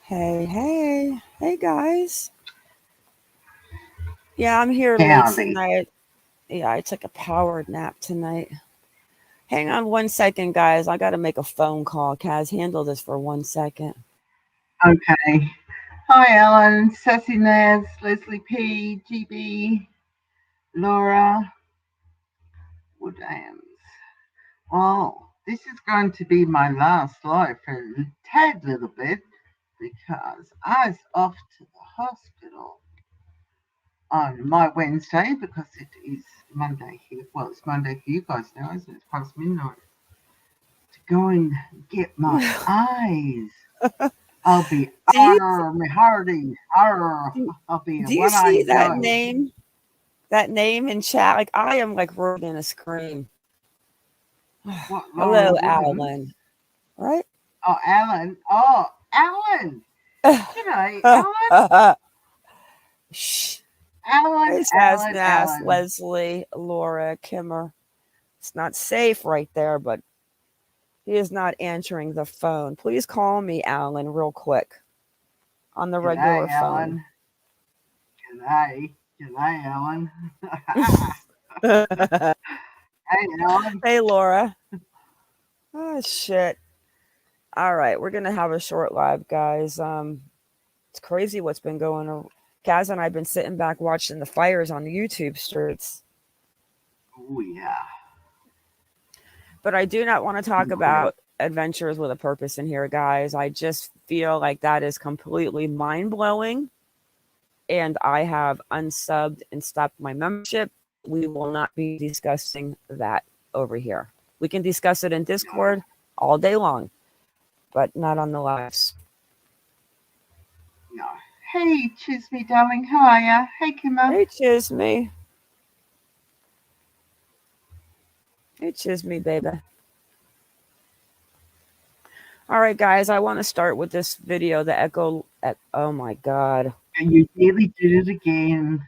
Hey guys. Yeah, I'm here late Howdy. tonight. Yeah, I took a power nap tonight. Hang on 1 second, guys. I got to make a phone call. Kaz, handle this for 1 second. Okay. Hi, Ellen, Sassy Naz, Leslie P, GB, Laura, Woodams. Well, this is going to be my last live for a tad little bit because I was off to the hospital on my Wednesday because it is Monday here. Well, it's Monday for you guys now, isn't it? It's past midnight. To go and get my eyes. I'll be do you my hearty, I'll be a do you see one-eyed that ghost. name? That name in chat? Like I am like really gonna scream. What, Laura Hello, Woodhams? Alan. Right? Oh, Alan. Oh, Alan. G'day, Alan. Shh. Alan, Hey, Alan, Nas, Alan. Leslie, Laura, Kimmer. It's not safe right there, but he is not answering the phone. Please call me, Alan, real quick on the G'day, regular phone. Alan. G'day. G'day, Alan. Hey, Hey, Alan. Laura. Oh, shit. All right, we're going to have a short live, guys. It's crazy what's been going on. Kaz and I have been sitting back watching the fires on the YouTube streets. Oh, yeah. But I do not want to talk about adventures with a purpose in here, guys. I just feel like that is completely mind-blowing. And I have unsubbed and stopped my membership. We will not be discussing that over here. We can discuss it in Discord all day long, but not on the lives. No. Hey, Chisme, darling. How are ya? Hey, Kimmer. Hey, Chisme. Hey, Chisme, baby. All right, guys, I want to start with this video, the echo. Oh, my God. And you nearly did it again.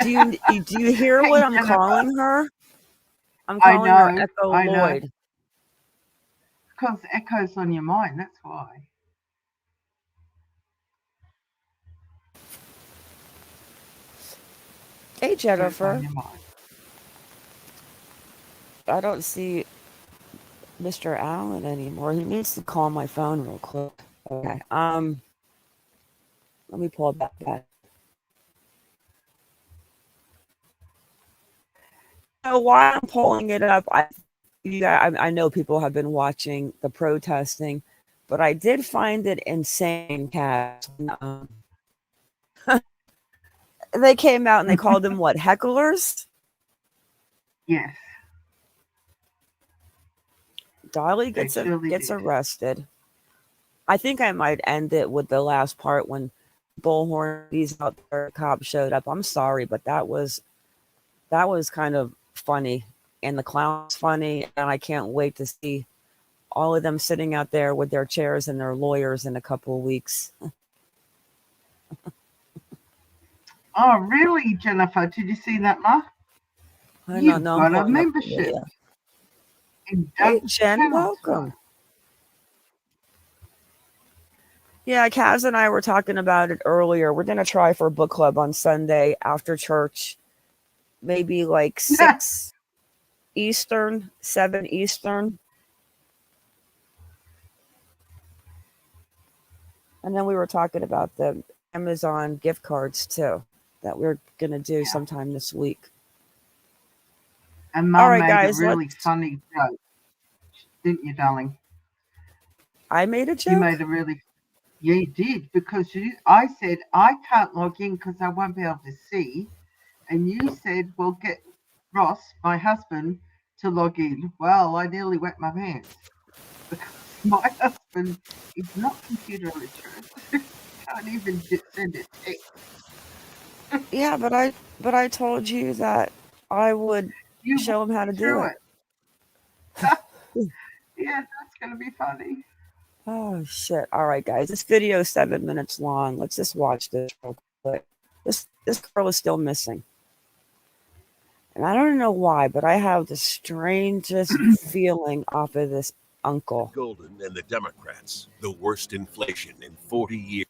Do you hear Hey, what I'm Jennifer. calling her? I'm I calling her know. Echo I know. Lloyd. Because echoes on your mind, that's why. Hey, Jennifer. On your mind. I don't see Mr. Allen anymore. He needs to call my phone real quick. Okay. Let me pull that back. So while I'm pulling it up, I know people have been watching the protesting, but I did find it insane, Kat. They came out and they called them what, hecklers? Yes. Dolly gets arrested. I think I might end it with the last part when Bullhorn out there, cops showed up. I'm sorry, but that was kind of funny, and the clown's funny, and I can't wait to see all of them sitting out there with their chairs and their lawyers in a couple of weeks. Oh, really, Jennifer? Did you see that, Ma? You've got a membership. Hey, Jen, welcome. Yeah, Kaz and I were talking about it earlier. We're going to try for a book club on Sunday after church, maybe like 6 Eastern, 7 Eastern. And then we were talking about the Amazon gift cards too, that we're going to do sometime this week. And Mum made a really funny joke, didn't you, darling? I made a joke? You made a really... Yeah, you did, because I said, I can't log in because I won't be able to see. And you said, well, get Ross, my husband, to log in. Well, I nearly wet my pants. Because my husband is not computer literate. Can't even send a text. Yeah, but I told you that I would show him how to do it. Yeah, that's going to be funny. Oh, shit. All right, guys. This video is 7 minutes long. Let's just watch this real quick. This girl is still missing. And I don't know why, but I have the strangest feeling off of this uncle. Golden and the Democrats, the worst inflation in 40 years.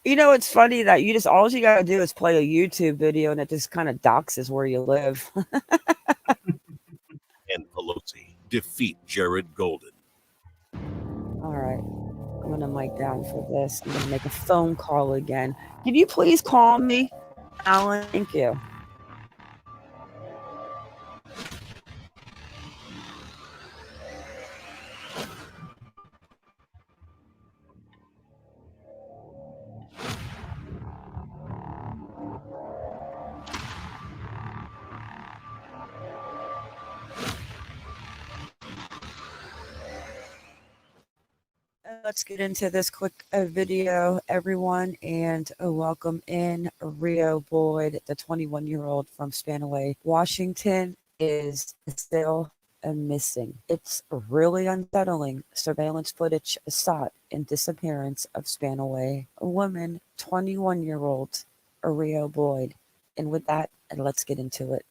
You know, it's funny that all you got to do is play a YouTube video and it just kind of doxes where you live. And Pelosi defeat Jared Golden. All right. I'm going to mic down for this. I'm going to make a phone call again. Can you please call me, Alan? Thank you. Let's get into this quick video, everyone, and welcome in Rio Boyd, the 21-year-old from Spanaway, Washington, is still missing. It's really unsettling. Surveillance footage sought in disappearance of Spanaway, a woman, 21-year-old Rio Boyd. And with that, let's get into it.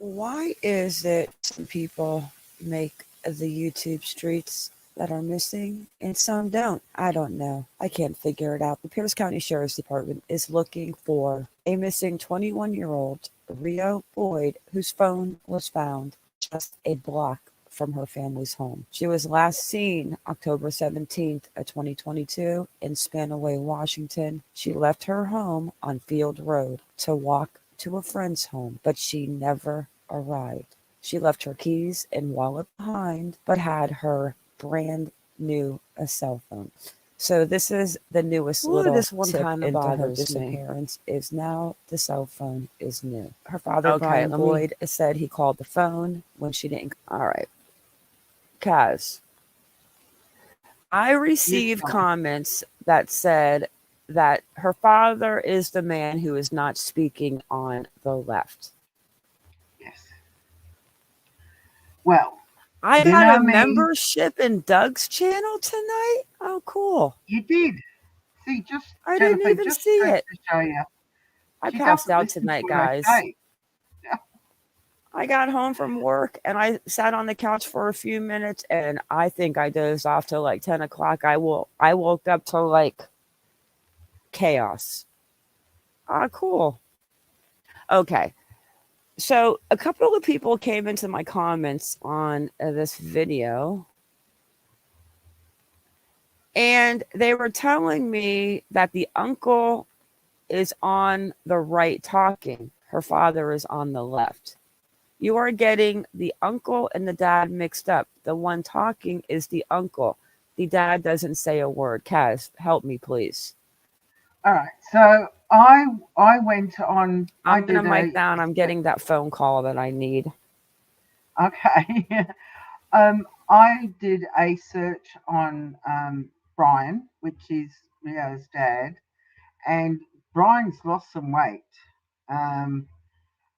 Why is it some people make the YouTube streets that are missing and some don't? I don't know. I can't figure it out. The Pierce County Sheriff's Department is looking for a missing 21-year-old Rio Boyd whose phone was found just a block from her family's home. She was last seen October 17th of 2022 in Spanaway, Washington. She left her home on Field Road to walk to a friend's home, but she never arrived. She left her keys and wallet behind, but had her brand new cell phone. So this is the newest little this one tip kinda into her bothers me. disappearance is now the cell phone is new. Her father, Brian Boyd, said he called the phone when she didn't. All right. Kaz, I received comments that said that her father is the man who is not speaking on the left. Yes. Well, I you got know a me. membership in Doug's channel tonight. Oh, cool. You did. See, I Jennifer, didn't even just see goes it. to show you. I She passed doesn't out listen tonight, to what I guys. say. I got home from work and I sat on the couch for a few minutes and I think I dozed off till like 10 o'clock. I woke up to like chaos. Ah, cool. Okay. So a couple of people came into my comments on this video and they were telling me that the uncle is on the right talking. Her father is on the left. You are getting the uncle and the dad mixed up. The one talking is the uncle. The dad doesn't say a word. Kaz, help me, please. All right. So I went on. I'm going to mic down. I'm getting that phone call that I need. Okay. I did a search on Brian, which is Rio's dad, and Brian's lost some weight.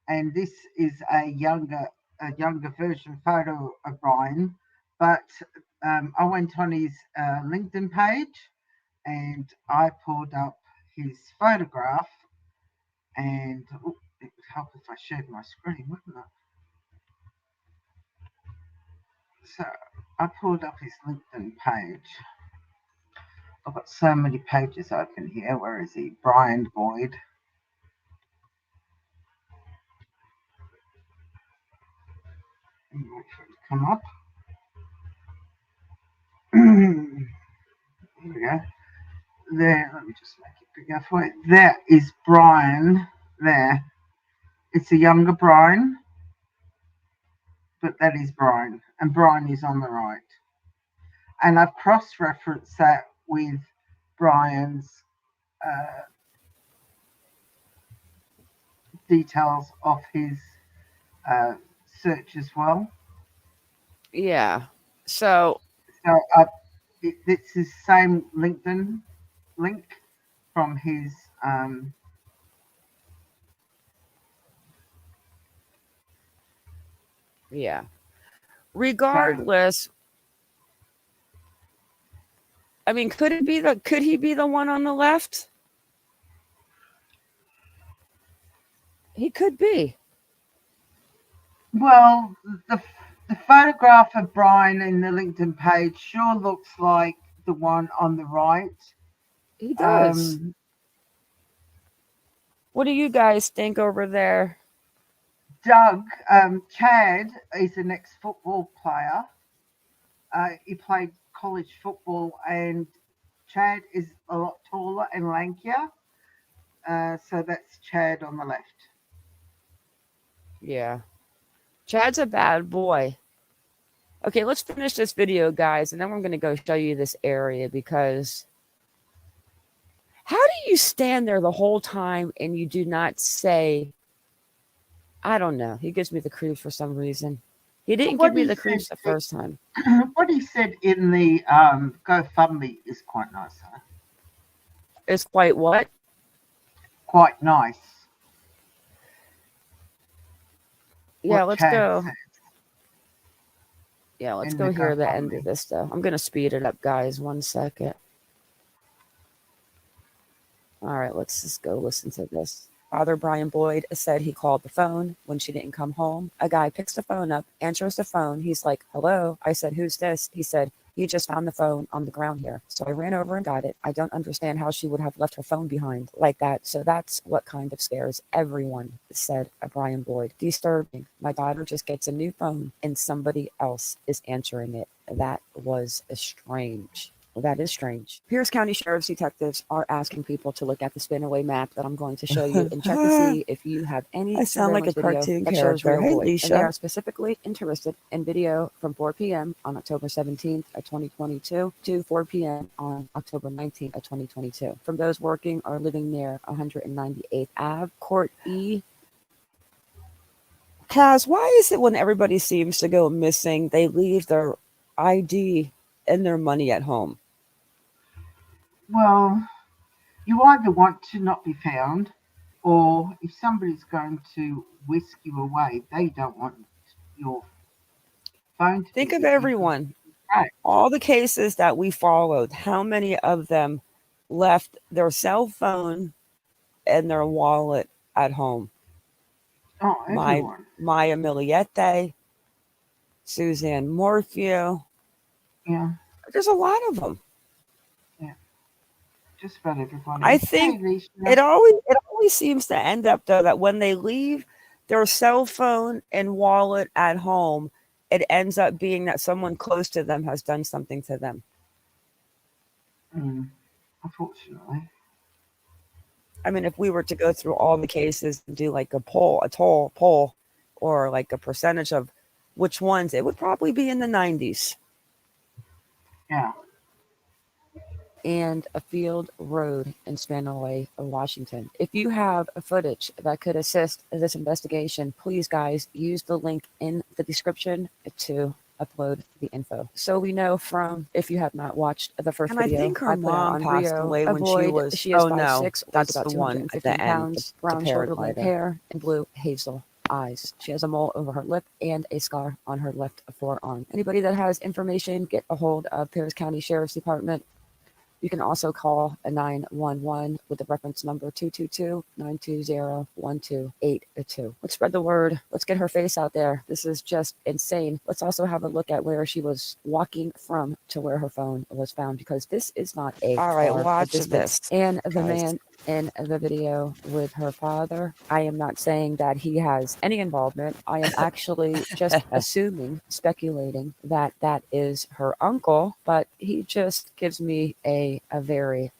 And this is a younger version photo of Brian. But I went on his LinkedIn page and I pulled up his photograph, and it would help if I shared my screen, wouldn't it? So I pulled up his LinkedIn page. I've got so many pages open here. Where is he? Brian Boyd. Wait for it to come up. Here we go. There, let me just make it bigger for you. There is Brian there. It's a younger Brian, but that is Brian, and Brian is on the right. And I've cross-referenced that with Brian's details of his search as well. Yeah. So it's the same LinkedIn link from his yeah. Regardless, I mean, could he be the one on the left? He could be. Well, the photograph of Brian in the LinkedIn page sure looks like the one on the right. He does. What do you guys think over there? Doug, Chad is an ex-football player. He played college football, and Chad is a lot taller and lankier. So that's Chad on the left. Yeah. Chad's a bad boy. Okay, let's finish this video, guys, and then we're going to go show you this area, because how do you stand there the whole time and you do not say, I don't know. He gives me the creeps for some reason. He didn't give me the creeps the first time. What he said in the GoFundMe is quite nice. Huh? It's quite what? Quite nice. Yeah, What let's Chad go. said Yeah, let's in go the hear the end GoFundMe. of this, though. I'm going to speed it up, guys. 1 second. All right, let's just go listen to this. Father Brian Boyd said he called the phone when she didn't come home. A guy picks the phone up, answers the phone. He's like, hello. I said, who's this? He said, he just found the phone on the ground here. So I ran over and got it. I don't understand how she would have left her phone behind like that. So that's what kind of scares everyone, said Brian Boyd. Disturbing. My daughter just gets a new phone and somebody else is answering it. That was strange. Well, that is strange. Pierce County Sheriff's detectives are asking people to look at the spin-away map that I'm going to show you and check to see if you have any I sound like a surveillance video cartoon that shows character. real Hey, Boyd. And they Leisha. are specifically interested in video from 4 p.m. on October 17th of 2022 to 4 p.m. on October 19th of 2022 from those working or living near 198th Ave, Court E. Kaz, why is it when everybody seems to go missing, they leave their ID and their money at home? Well, you either want to not be found, or if somebody's going to whisk you away, they don't want your phone to Think be of with you. everyone. Right. All the cases that we followed, how many of them left their cell phone and their wallet at home? Oh, everyone. Maya Miliete, Suzanne Morphew. Yeah, There's a lot of them. just about everybody. I think Hey, Leisha. it always seems to end up, though, that when they leave their cell phone and wallet at home, it ends up being that someone close to them has done something to them. Unfortunately. I mean, if we were to go through all the cases and do like a poll, or like a percentage of which ones, it would probably be in the 90s. Yeah. And a field road in Spanaway, Washington. If you have a footage that could assist this investigation, please, guys, use the link in the description to upload the info. So we know from, if you have not watched the first video, I think her mom passed away when she was. She is Oh no, 5'6", that's about the one at 215 the end. pounds, The brown shoulder-length paraglider. hair, and blue hazel eyes. She has a mole over her lip and a scar on her left forearm. Anybody that has information, get a hold of Pierce County Sheriff's Department. You can also call a 911 with the reference number 222-920-1282. Let's spread the word. Let's get her face out there. This is just insane. Let's also have a look at where she was walking from to where her phone was found, because this is not a All right, far watch distance. this, And the guys. man in the video with her father, I am not saying that he has any involvement. I am actually just assuming, speculating that that is her uncle, but he just gives me a very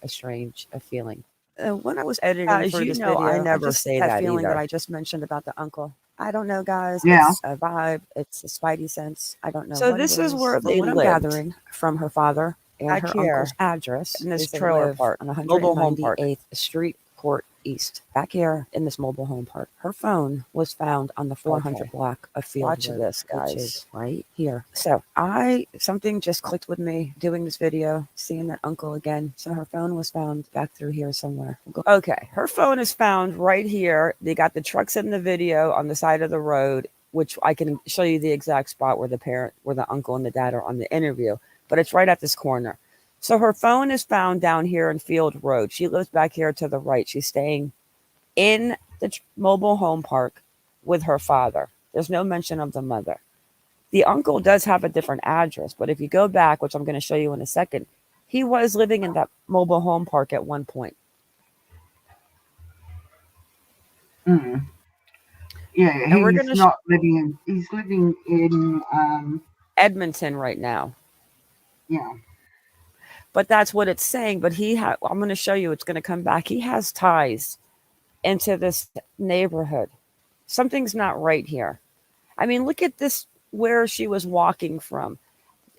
strange feeling. When I was editing Guys, for you this know video, I never just say that that feeling either. that I just mentioned about the uncle. I don't know, guys. Yeah. It's a vibe. It's a spidey sense. I don't know. So what this it is where but they what I'm lived. gathering from her father and Back her here, uncle's address in this is they trailer live park, on mobile home park. 198th Street, Court East. Back here in this mobile home park, her phone was found on the 400 Okay. block of Field Watch Road, this, which guys. is right here. So something just clicked with me doing this video, seeing that uncle again. So her phone was found back through here somewhere. Okay, her phone is found right here. They got the trucks in the video on the side of the road, which I can show you the exact spot where the uncle and the dad are on the interview, but it's right at this corner. So her phone is found down here in Field Road. She lives back here to the right. She's staying in the mobile home park with her father. There's no mention of the mother. The uncle does have a different address, but if you go back, which I'm going to show you in a second, he was living in that mobile home park at one point. Mm. Yeah, And we're going he's to not living in. He's living in. Edmonton right now. Yeah. But that's what it's saying. But I'm going to show you. It's going to come back. He has ties into this neighborhood. Something's not right here. I mean, look at this. Where she was walking from.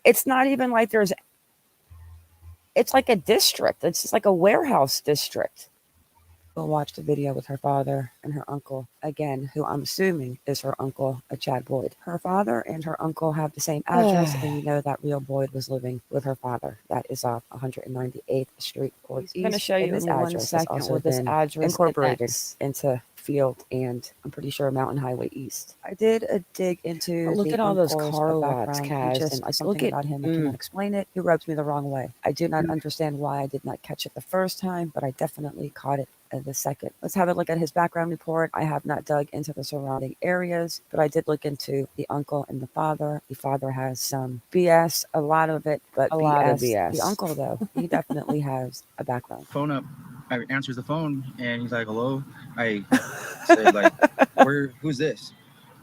It's not even like it's like a district. It's just like a warehouse district. We'll watch the video with her father and her uncle again, who I'm assuming is her uncle, Chad Boyd. Her father and her uncle have the same address, and you know that real Boyd was living with her father. That is off 198th Street. I'm going to show you this address. Also with this address incorporated into Field and I'm pretty sure Mountain Highway East. I did a dig into look at all those car lots, Cash, and I look about him. I cannot explain it. He rubs me the wrong way. I do not understand why I did not catch it the first time, but I definitely caught it the second. Let's have a look at his background report. I have not dug into the surrounding areas, but I did look into the uncle and the father. The father has some BS, a lot of it, but a lot of BS. The uncle, though, he definitely has a background. Phone up. I answers the phone and he's like, hello. I said, like, who's this?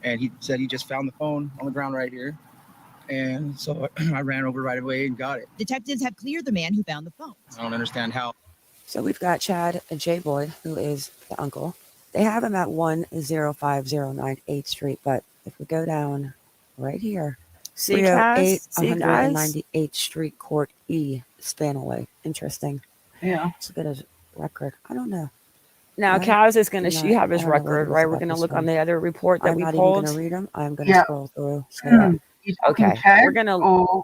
And he said he just found the phone on the ground right here. And so I ran over right away and got it. Detectives have cleared the man who found the phone. I don't understand how. So we've got Chad and J. Boyd, who is the uncle. They have him at 10509 8th Street, but if we go down right here, 308 198th Street, Court E, Spanaway. Interesting. Yeah. Let's look at his record. I don't know. Now, Kaz is going to, you have his record, right? We're going to look on the other report that we pulled. I'm not even going to read them. I'm going to scroll through. So, okay. We're going to...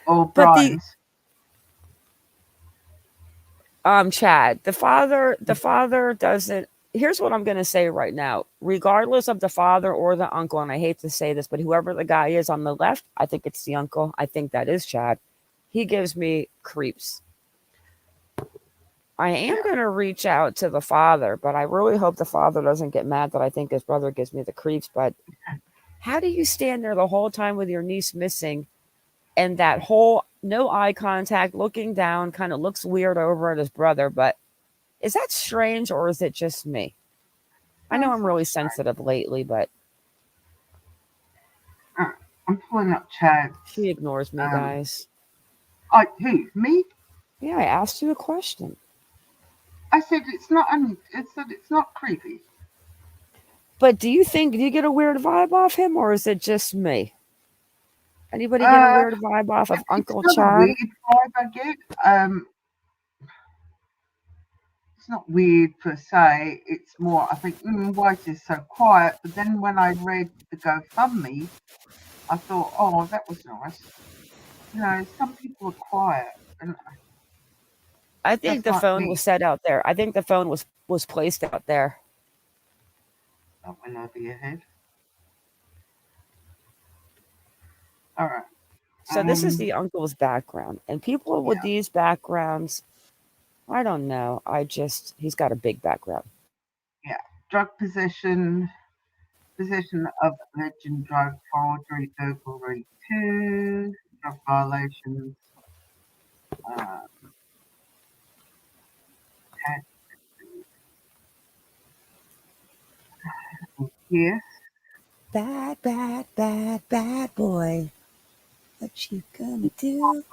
Or Brian's. Chad, the father doesn't, here's what I'm going to say right now. Regardless of the father or the uncle, and I hate to say this, but whoever the guy is on the left, I think it's the uncle. I think that is Chad. He gives me creeps. I am going to reach out to the father, but I really hope the father doesn't get mad that I think his brother gives me the creeps. But how do you stand there the whole time with your niece missing and that whole no eye contact, looking down, kind of looks weird over at his brother? But is that strange or is it just me? I know I'm really sensitive lately, but I'm pulling up Chad. She ignores me, guys. Who? Me? Yeah, I asked you a question. I said it's not. It's not creepy. But do you get a weird vibe off him, or is it just me? Anybody get a weird vibe off of Uncle Chad? A weird vibe I get. It's not weird per se. It's more. I think why is this so quiet? But then when I read the GoFundMe, I thought, oh, that was nice. You know, some people are quiet, and I think the phone was set out there. I think the phone was placed out there. That went over your head. All right. So this is the uncle's background. And people with these backgrounds, I don't know. He's got a big background. Yeah. Drug possession of alleged drug, forgery, burglary, 2, drug violations, yes. Bad boy. What you gonna do?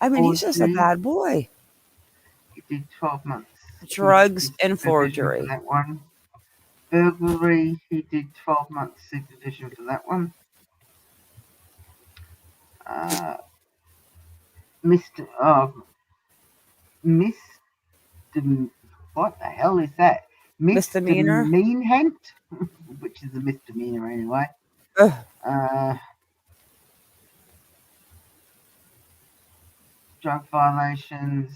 I mean, he's just a bad boy. He did 12 months. Drugs and forgery. That one. Burglary, he did 12 months supervision for that one. What the hell is that? Misdemeanor? Misdemeanor, which is a misdemeanor anyway. Drug violations.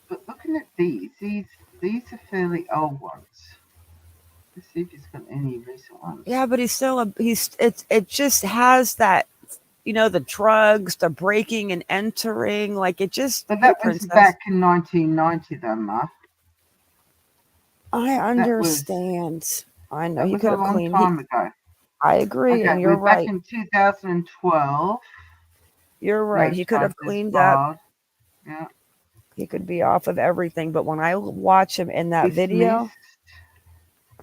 But looking at these are fairly old ones. Let's see if he's got any recent ones. Yeah, but he's still it just has that, the drugs, the breaking and entering, like it just. But that was Princess, back in 1990, though, Ma. I understand. I know That he was could a have long cleaned. time ago. I agree, Okay, and you're we're back right. in 2012. You're right. No He could have charges cleaned up. filed. Yeah. He could be off of everything. But when I watch him in that video, Dismissed.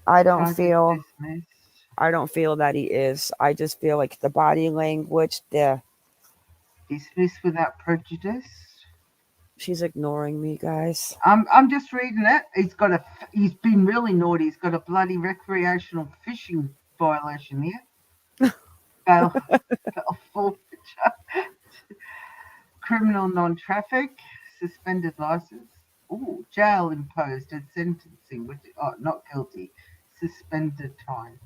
I don't Charges feel dismissed. that he is. I just feel like the body language, Dismissed without prejudice. she's ignoring me, guys. I'm just reading it. He's been really naughty. He's got a bloody recreational fishing violation here. Bail forfeiture. Criminal non-traffic. Suspended license. Oh, jail imposed and sentencing, which not guilty. Suspended time.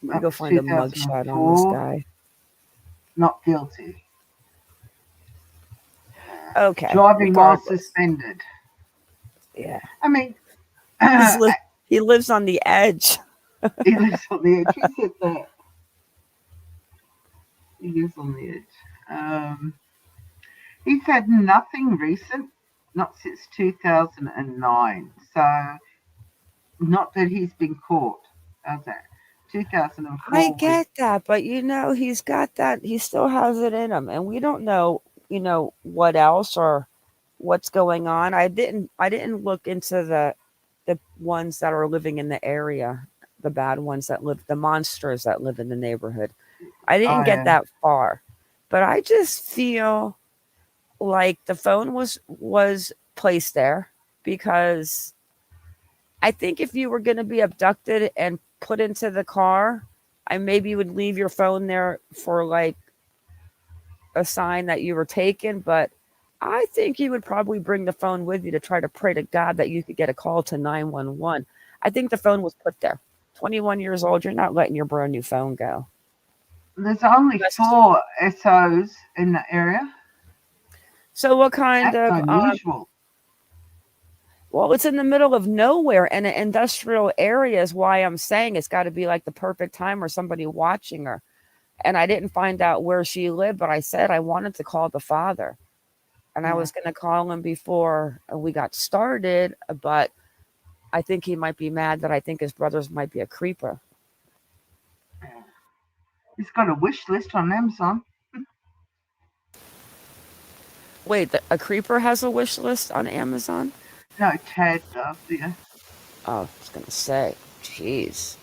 Let me go find a mugshot on this guy. Not guilty. Okay. Driving while suspended. Yeah. I mean, he lives on the edge. He lives on the edge. Who said that? He lives on the edge. He's had nothing recent, not since 2009. So, not that he's been caught. How's that? 2004. I get that, but he's got that. He still has it in him, and we don't know, what else or what's going on. I didn't look into the ones that are living in the area, the bad ones the monsters that live in the neighborhood. I didn't get that far, but I just feel like the phone was placed there because I think if you were going to be abducted and put into the car, I maybe would leave your phone there for like a sign that you were taken, but I think you would probably bring the phone with you to try to pray to God that you could get a call to 911. I think the phone was put there. 21 years old, you're not letting your brand new phone go. There's only 4 SOs in the area. So what kind That's of unusual? Well, it's in the middle of nowhere, and an industrial area is why I'm saying it's got to be like the perfect time or somebody watching her. And I didn't find out where she lived, but I said I wanted to call the father. And I was going to call him before we got started, but I think he might be mad that I think his brothers might be a creeper. He's got a wish list on Amazon. Wait, a creeper has a wish list on Amazon? No, Tad does, yeah. Oh, I was going to say, jeez.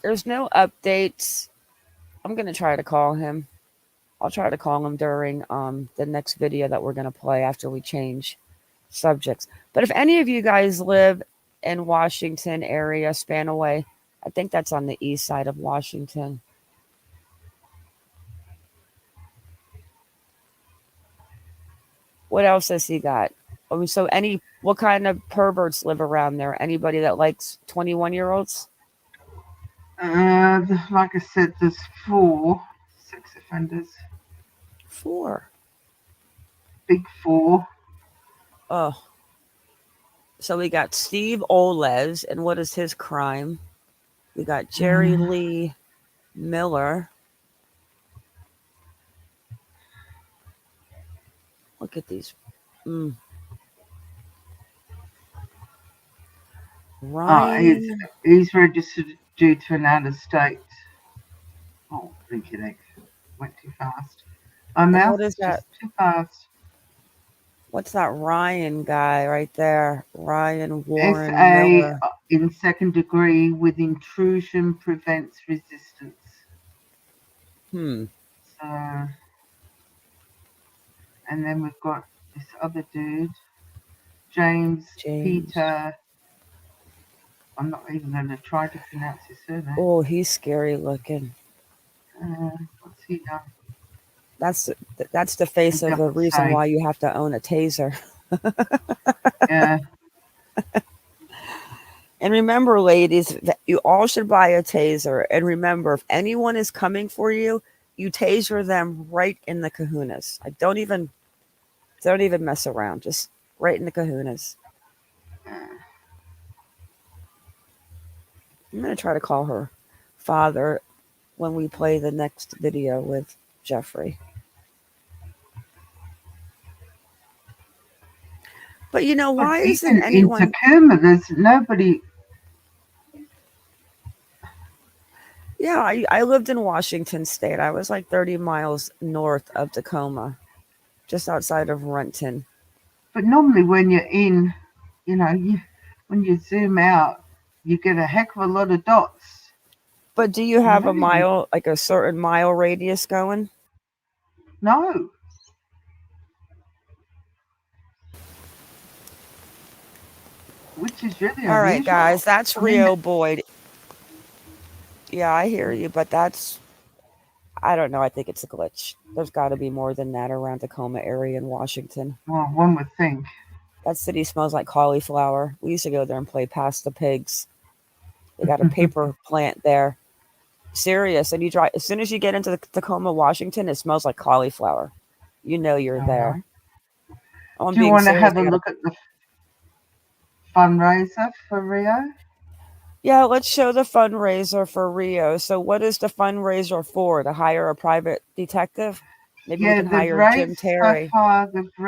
There's no updates. I'm going to try to call him. I'll try to call him during the next video that we're going to play after we change subjects. But if any of you guys live in Washington area, Spanaway, I think that's on the east side of Washington. What else has he got? So what kind of perverts live around there? Anybody that likes 21-year-olds? Like I said, there's 4 sex offenders. 4. Big 4. Oh. So we got Steve Oles, and what is his crime? We got Jerry Lee Miller. Look at these. Ryan. He's registered due to an out-of-state. Oh, reconnect. Went too fast. What is that? Too fast. What's that Ryan guy right there? Ryan Warren SA Miller. In second degree with intrusion prevents resistance. So, and then we've got this other dude, James. Peter. I'm not even going to try to pronounce his surname. Oh, he's scary looking. What's he done? That's the face of the reason why you have to own a taser. Yeah. And remember, ladies, that you all should buy a taser. And remember, if anyone is coming for you, you taser them right in the kahunas. Don't even mess around. Just right in the kahunas. I'm going to try to call her father when we play the next video with Jeffrey. But why isn't anyone in Tacoma? There's nobody. Yeah, I lived in Washington State. I was like 30 miles north of Tacoma, just outside of Renton. But normally when you're in, when you zoom out, you get a heck of a lot of dots. But do you have a mile, like a certain mile radius going? No. Which is really unusual. All right, guys, that's Rio Boyd. Yeah, I hear you, but I don't know. I think it's a glitch. There's got to be more than that around Tacoma area in Washington. Well, one would think. That city smells like cauliflower. We used to go there and play Pass the Pigs. They got a paper plant there. Serious. And you drive, as soon as you get into the Tacoma, Washington, it smells like cauliflower. You know you're there. Do you want to have a look at the fundraiser for Rio? Yeah, let's show the fundraiser for Rio. So what is the fundraiser for? To hire a private detective? Maybe we can hire Jim Terry.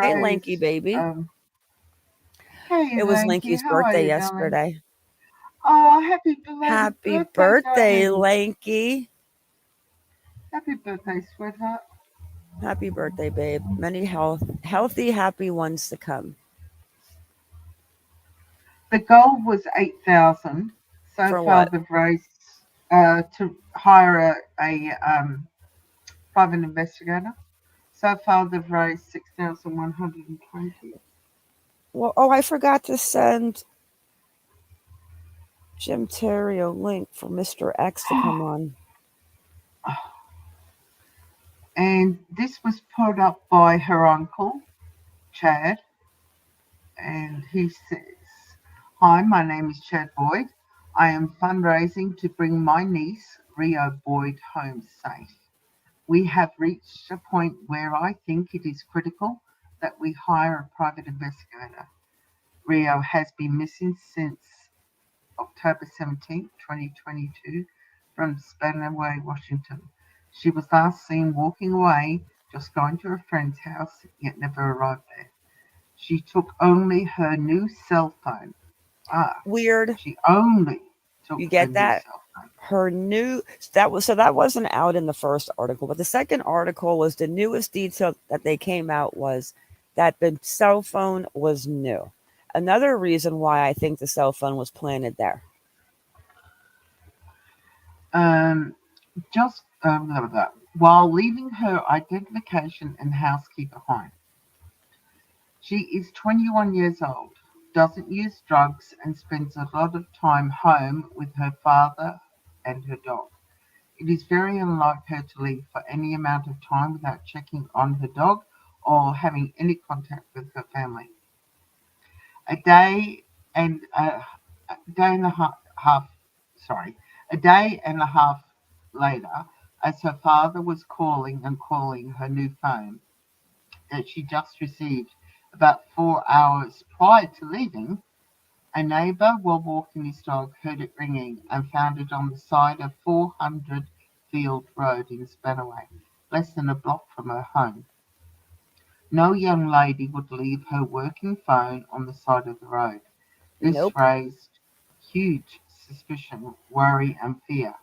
Hey, Lanky baby. Hey, it was Lanky's birthday yesterday. Oh, happy birthday, Lanky. Happy birthday, sweetheart. Happy birthday, babe. Many healthy, happy ones to come. The goal was 8,000. So for far, what? they've raised to hire a private investigator. So far, they've raised 6,120. Well, I forgot to send Jim Terry a link for Mr. X to come on. And this was put up by her uncle, Chad. And he says, "Hi, my name is Chad Boyd. I am fundraising to bring my niece, Rio Boyd, home safe. We have reached a point where I think it is critical that we hire a private investigator. Rio has been missing since October 17, 2022, from Spanaway, Washington. She was last seen walking away, just going to a friend's house, yet never arrived there. She took only her new cell phone." Weird. She only took you get her that? New cell phone. Her new that wasn't out in the first article, but the second article was the newest detail that they came out was that the cell phone was new. Another reason why I think the cell phone was planted there. While leaving her identification and house key behind. She is 21 years old, doesn't use drugs, and spends a lot of time home with her father and her dog. It is very unlike her to leave for any amount of time without checking on her dog or having any contact with her family. A day and a half later, as her father was calling her new phone that she just received about 4 hours prior to leaving, a neighbour, while walking his dog, heard it ringing and found it on the side of 400 Field Road in Spanaway, less than a block from her home. No young lady would leave her working phone on the side of the road. This raised huge suspicion, worry and fear.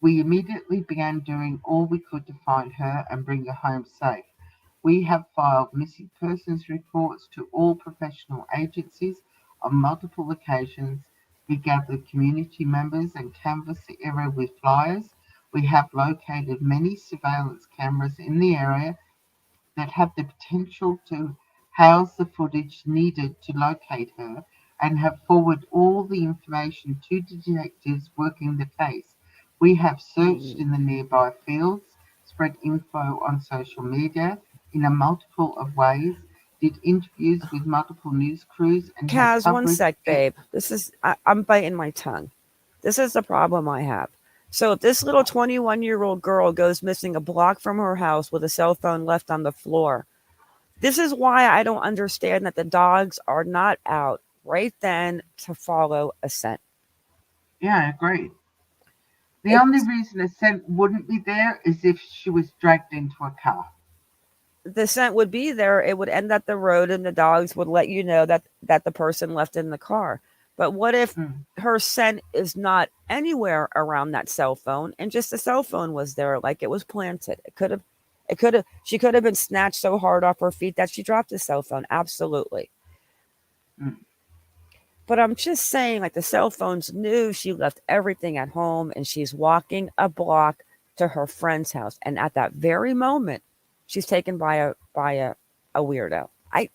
We immediately began doing all we could to find her and bring her home safe. We have filed missing persons reports to all professional agencies on multiple occasions. We gathered community members and canvassed the area with flyers. We have located many surveillance cameras in the area that have the potential to house the footage needed to locate her and have forwarded all the information to detectives working the case. We have searched in the nearby fields, spread info on social media in a multiple of ways, did interviews with multiple news crews, and Kaz, one sec, babe. I'm biting my tongue. This is the problem I have. So if this little 21-year-old girl goes missing a block from her house with a cell phone left on the floor, this is why I don't understand that the dogs are not out right then to follow a scent. Yeah, I agree. The It, only reason a scent wouldn't be there is if she was dragged into a car. the scent would be there. It would end at the road, and the dogs would let you know that the person left in the car. But what if Mm. her scent is not anywhere around that cell phone, and just the cell phone was there, like it was planted? She could have been snatched so hard off her feet that she dropped the cell phone. Absolutely. Mm. But I'm just saying, like, the cell phone's new. She left everything at home, and she's walking a block to her friend's house. And at that very moment, she's taken by a weirdo. I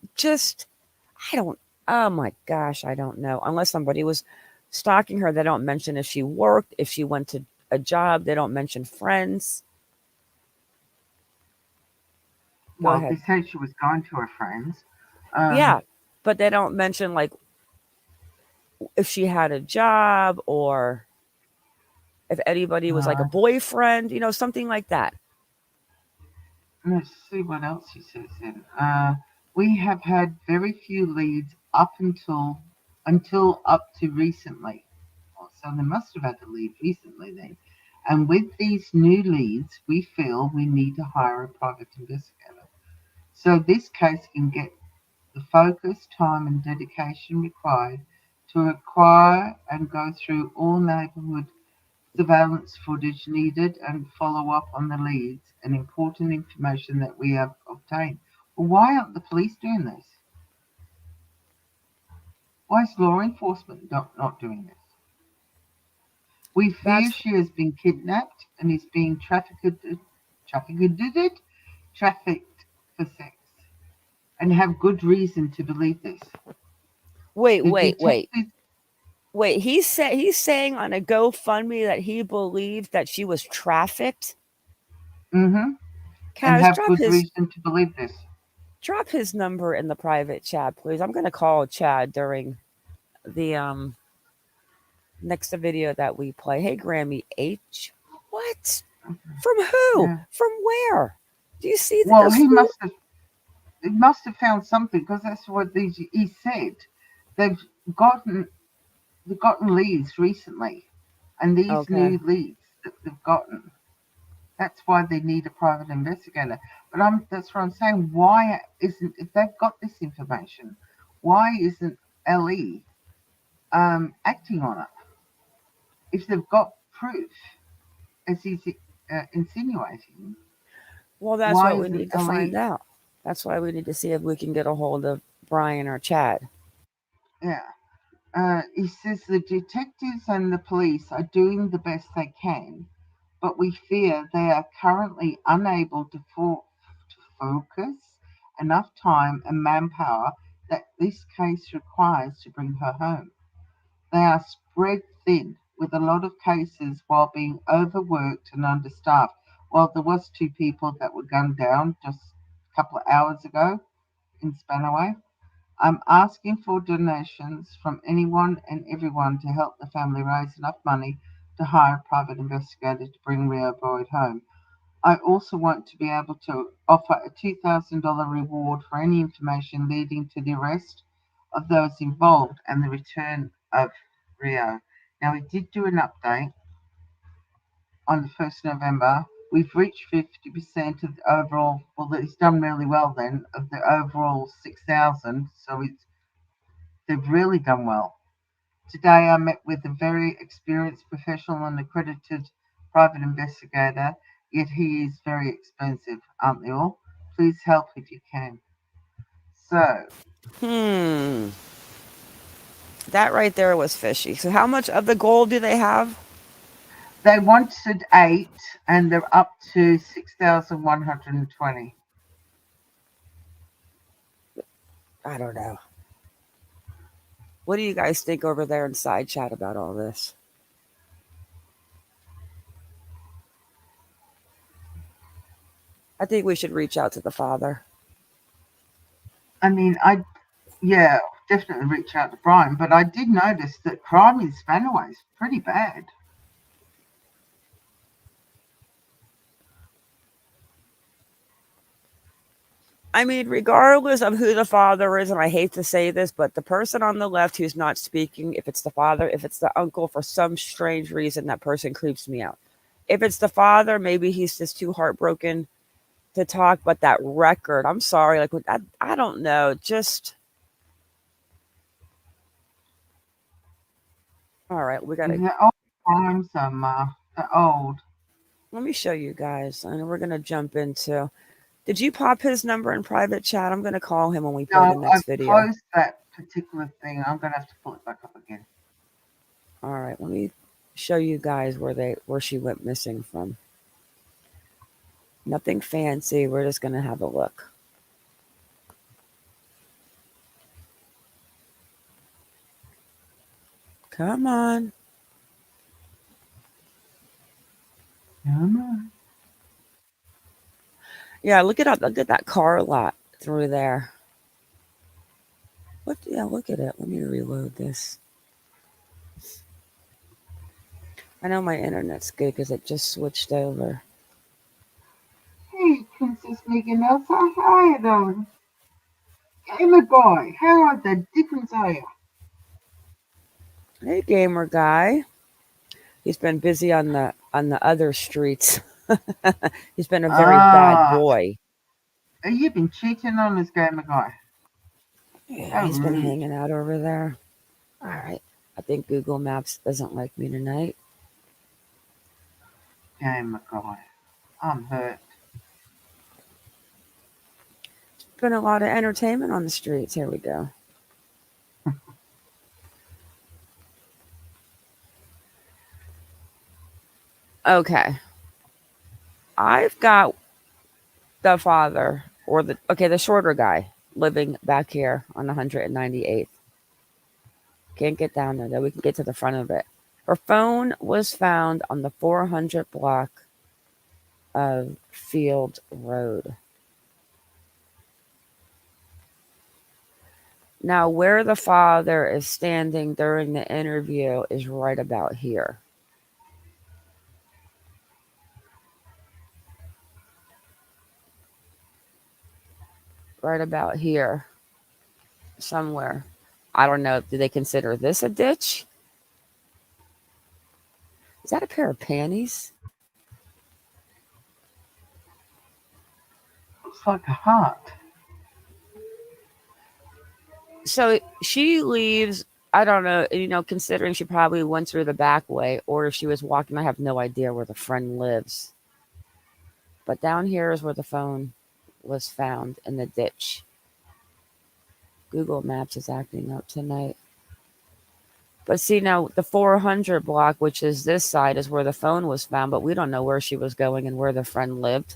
don't. Oh my gosh, I don't know. Unless somebody was stalking her, they don't mention if she worked, if she went to a job. They don't mention friends. Go Well, they ahead. said she was going to her friends. Um, Yeah, but they don't mention like if she had a job or if anybody was like a uh, boyfriend, something like that. let's see what else she says then. We have had very few leads up until up to recently. Well, so they must have had a lead recently then. And with these new leads, we feel we need to hire a private investigator. So this case can get the focus, time, and dedication required to acquire and go through all neighbourhood surveillance footage needed and follow up on the leads and important information that we have obtained. Well, why aren't the police doing this? Why is law enforcement not doing this? We fear That's she has been kidnapped and is being trafficked for sex, and have good reason to believe this. wait, The wait, wait. detectives. Wait, he's saying on a GoFundMe that he believed that she was trafficked. Mm-hmm. And Kaz, have good reason to believe this. drop his number in the private chat, please. I'm gonna call Chad during the next video that we play. Hey, Grammy H. What? From who? Yeah. From where? Do you see that? Well, There's four. he must have found something, because that's what he said. They've gotten they've gotten leads recently, and these Okay. new leads that they've gotten, that's why they need a private investigator. But that's what I'm saying. Why isn't, if they've got this information, why isn't LE acting on it? If they've got proof, as he's insinuating, Well, that's why what we isn't need to find LE? out. That's why we need to see if we can get a hold of Brian or Chad. Yeah. He says the detectives and the police are doing the best they can, but we fear they are currently unable to focus enough time and manpower that this case requires to bring her home. They are spread thin with a lot of cases while being overworked and understaffed. Well, there was 2 people that were gunned down just a couple of hours ago in Spanaway. I'm asking for donations from anyone and everyone to help the family raise enough money to hire a private investigator to bring Rio Boyd home. I also want to be able to offer a $2,000 reward for any information leading to the arrest of those involved and the return of Rio. Now, we did do an update on the 1st of November. We've reached 50% of the overall, well, it's done really well then, of the overall 6,000, so they've really done well. Today I met with a very experienced professional and accredited private investigator, yet he is very expensive, aren't they all? Please help if you can. So, That right there was fishy. So how much of the gold do they have? they wanted 8 and they're up to 6,120. I don't know. What do you guys think over there in side chat about all this? I think we should reach out to the father. I mean, yeah, definitely reach out to Brian, but I did notice that crime in Spanaway is pretty bad. I mean, regardless of who the father is, and I hate to say this, but the person on the left who's not speaking, if it's the father, if it's the uncle, for some strange reason, that person creeps me out. If it's the father, maybe he's just too heartbroken to talk, but that record, I'm sorry, like, I don't know, just, all right, we got to, The old times, the old. let me show you guys, and we're going to jump into, did you pop his number in private chat? I'm going to call him when we play the No, next I've video. closed that particular thing. I'm going to have to pull it back up again. All right, let me show you guys where she went missing from. Nothing fancy. We're just going to have a look. Come on. Yeah, look it up. Look at that car lot through there. What? Yeah, look at it. Let me reload this. I know my internet's good because it just switched over. Hey, Princess Megan Elsa, how are you doing? Gamer guy, how the dickens are you? Hey, gamer guy. He's been busy on the other streets. He's been a very bad boy. You've been cheating on this gamer guy. Yeah, he's been hanging out over there. All right. I think Google Maps doesn't like me tonight. Gamer guy, I'm hurt. There's been a lot of entertainment on the streets. Here we go. Okay. I've got the father or the shorter guy living back here on 198th. Can't get down there though. We can get to the front of it. Her phone was found on the 400 block of Field Road. Now, where the father is standing during the interview is right about here. Right about here. Somewhere. I don't know. Do they consider this a ditch? Is that a pair of panties? Looks like a heart. So she leaves, I don't know, considering she probably went through the back way, or if she was walking, I have no idea where the friend lives. But down here is where the phone was found in the ditch. Google Maps is acting up tonight. But see, now the 400 block, which is this side, is where the phone was found, but we don't know where she was going and where the friend lived.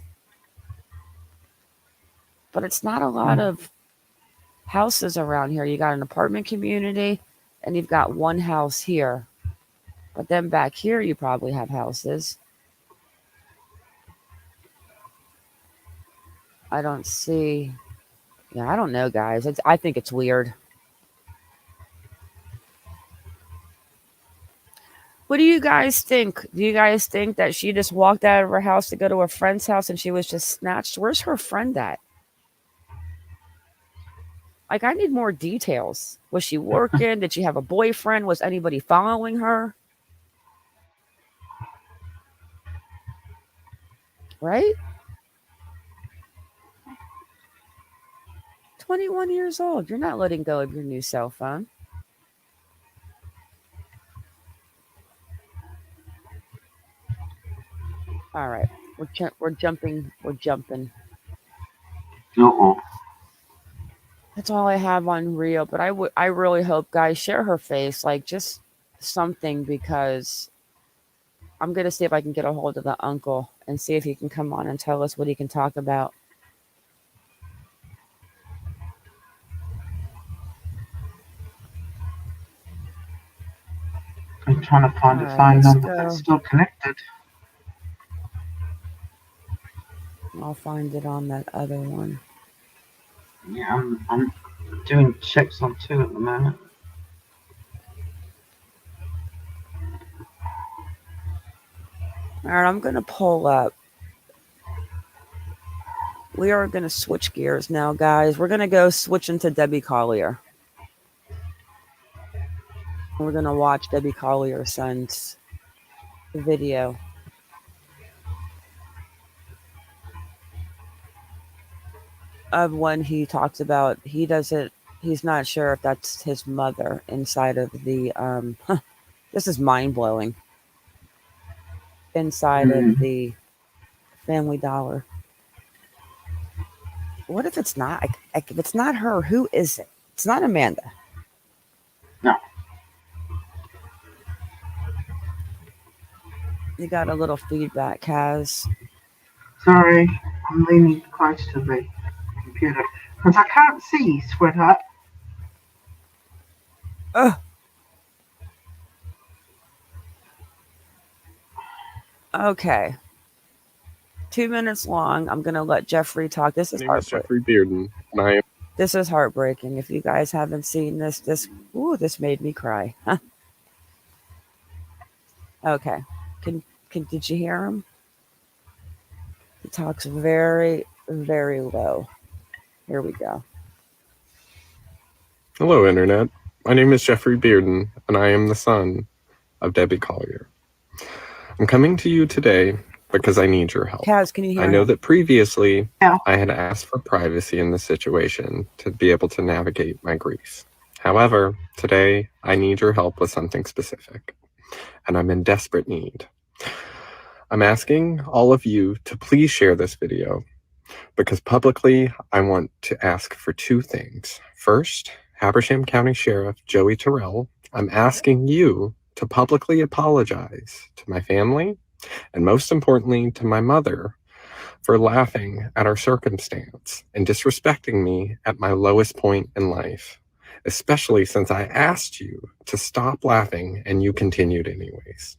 But it's not a lot of houses around here. You got an apartment community, and you've got one house here. But then back here, you probably have houses. I don't see. Yeah, I don't know, guys. I think it's weird. What do you guys think? Do you guys think that she just walked out of her house to go to a friend's house and she was just snatched? Where's her friend at? Like, I need more details. Was she working? Did she have a boyfriend? Was anybody following her? Right? 21 years old. You're not letting go of your new cell phone. All right. We're jumping. We're jumping. Uh-oh. That's all I have on Rio, but I really hope, guys, share her face, like just something, because I'm going to see if I can get a hold of the uncle and see if he can come on and tell us what he can talk about. I'm trying to find a All right, phone let's number go. that's still connected. I'll find it on that other one. Yeah, I'm doing checks on two at the moment. All right, I'm going to pull up. We are going to switch gears now, guys. We're going to go switch into Debbie Collier. We're going to watch Debbie Collier's son's video. Of when he talks about he's not sure if that's his mother inside of the this is mind-blowing, inside of the Family Dollar. What if it's not? If it's not her, who is it? It's not Amanda. No. You got a little feedback, Kaz. Sorry, I'm leaning close to the computer because I can't see, sweetheart. Ugh. Okay. 2 minutes long. I'm going to let Jeffrey talk. This is My name is Jeffrey Bearden, and this is heartbreaking. If you guys haven't seen this made me cry. Huh. Okay. Did you hear him? He talks very, very low. Here we go. Hello, Internet. My name is Jeffrey Bearden, and I am the son of Debbie Collier. I'm coming to you today because I need your help. Kaz, can you hear I know him? that previously Yeah. I had asked for privacy in this situation to be able to navigate my grief. However, today I need your help with something specific, and I'm in desperate need. I'm asking all of you to please share this video because publicly I want to ask for two things. First, Habersham County Sheriff Joey Terrell, I'm asking you to publicly apologize to my family and most importantly to my mother for laughing at our circumstance and disrespecting me at my lowest point in life, especially since I asked you to stop laughing and you continued anyways.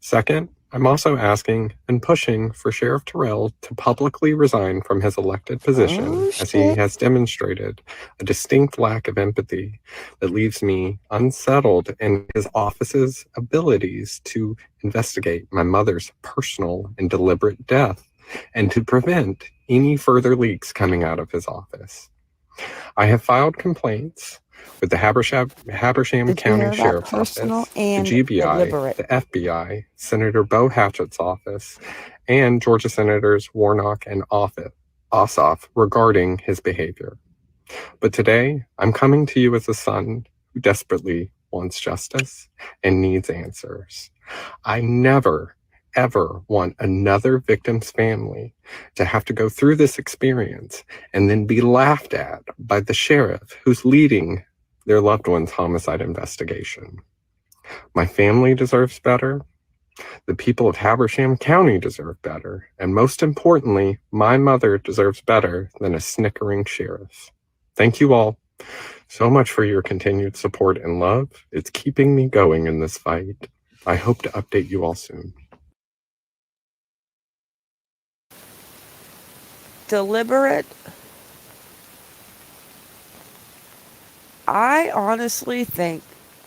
Second, I'm also asking and pushing for Sheriff Terrell to publicly resign from his elected position as he has demonstrated a distinct lack of empathy that leaves me unsettled in his office's abilities to investigate my mother's personal and deliberate death and to prevent any further leaks coming out of his office. I have filed complaints with the Habersham County Sheriff's Office, the GBI, the FBI, Senator Bo Hatchett's office, and Georgia Senators Warnock and Ossoff regarding his behavior. But today, I'm coming to you as a son who desperately wants justice and needs answers. I never, ever want another victim's family to have to go through this experience and then be laughed at by the sheriff who's leading their loved one's homicide investigation. My family deserves better. The people of Habersham County deserve better. And most importantly, my mother deserves better than a snickering sheriff. Thank you all so much for your continued support and love. It's keeping me going in this fight. I hope to update you all soon. Deliberate. I honestly think,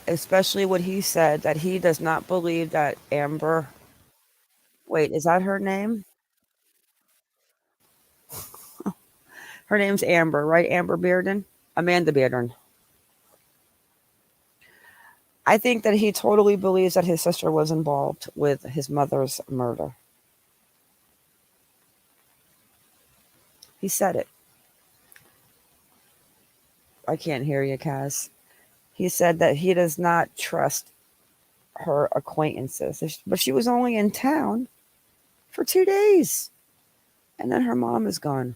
especially what he said, that he does not believe that Amber. Wait, is that her name? Her name's Amber, right? Amber Bearden? Amanda Bearden. I think that he totally believes that his sister was involved with his mother's murder. He said it. I can't hear you, Kaz. He said that he does not trust her acquaintances. But she was only in town for 2 days. And then her mom is gone.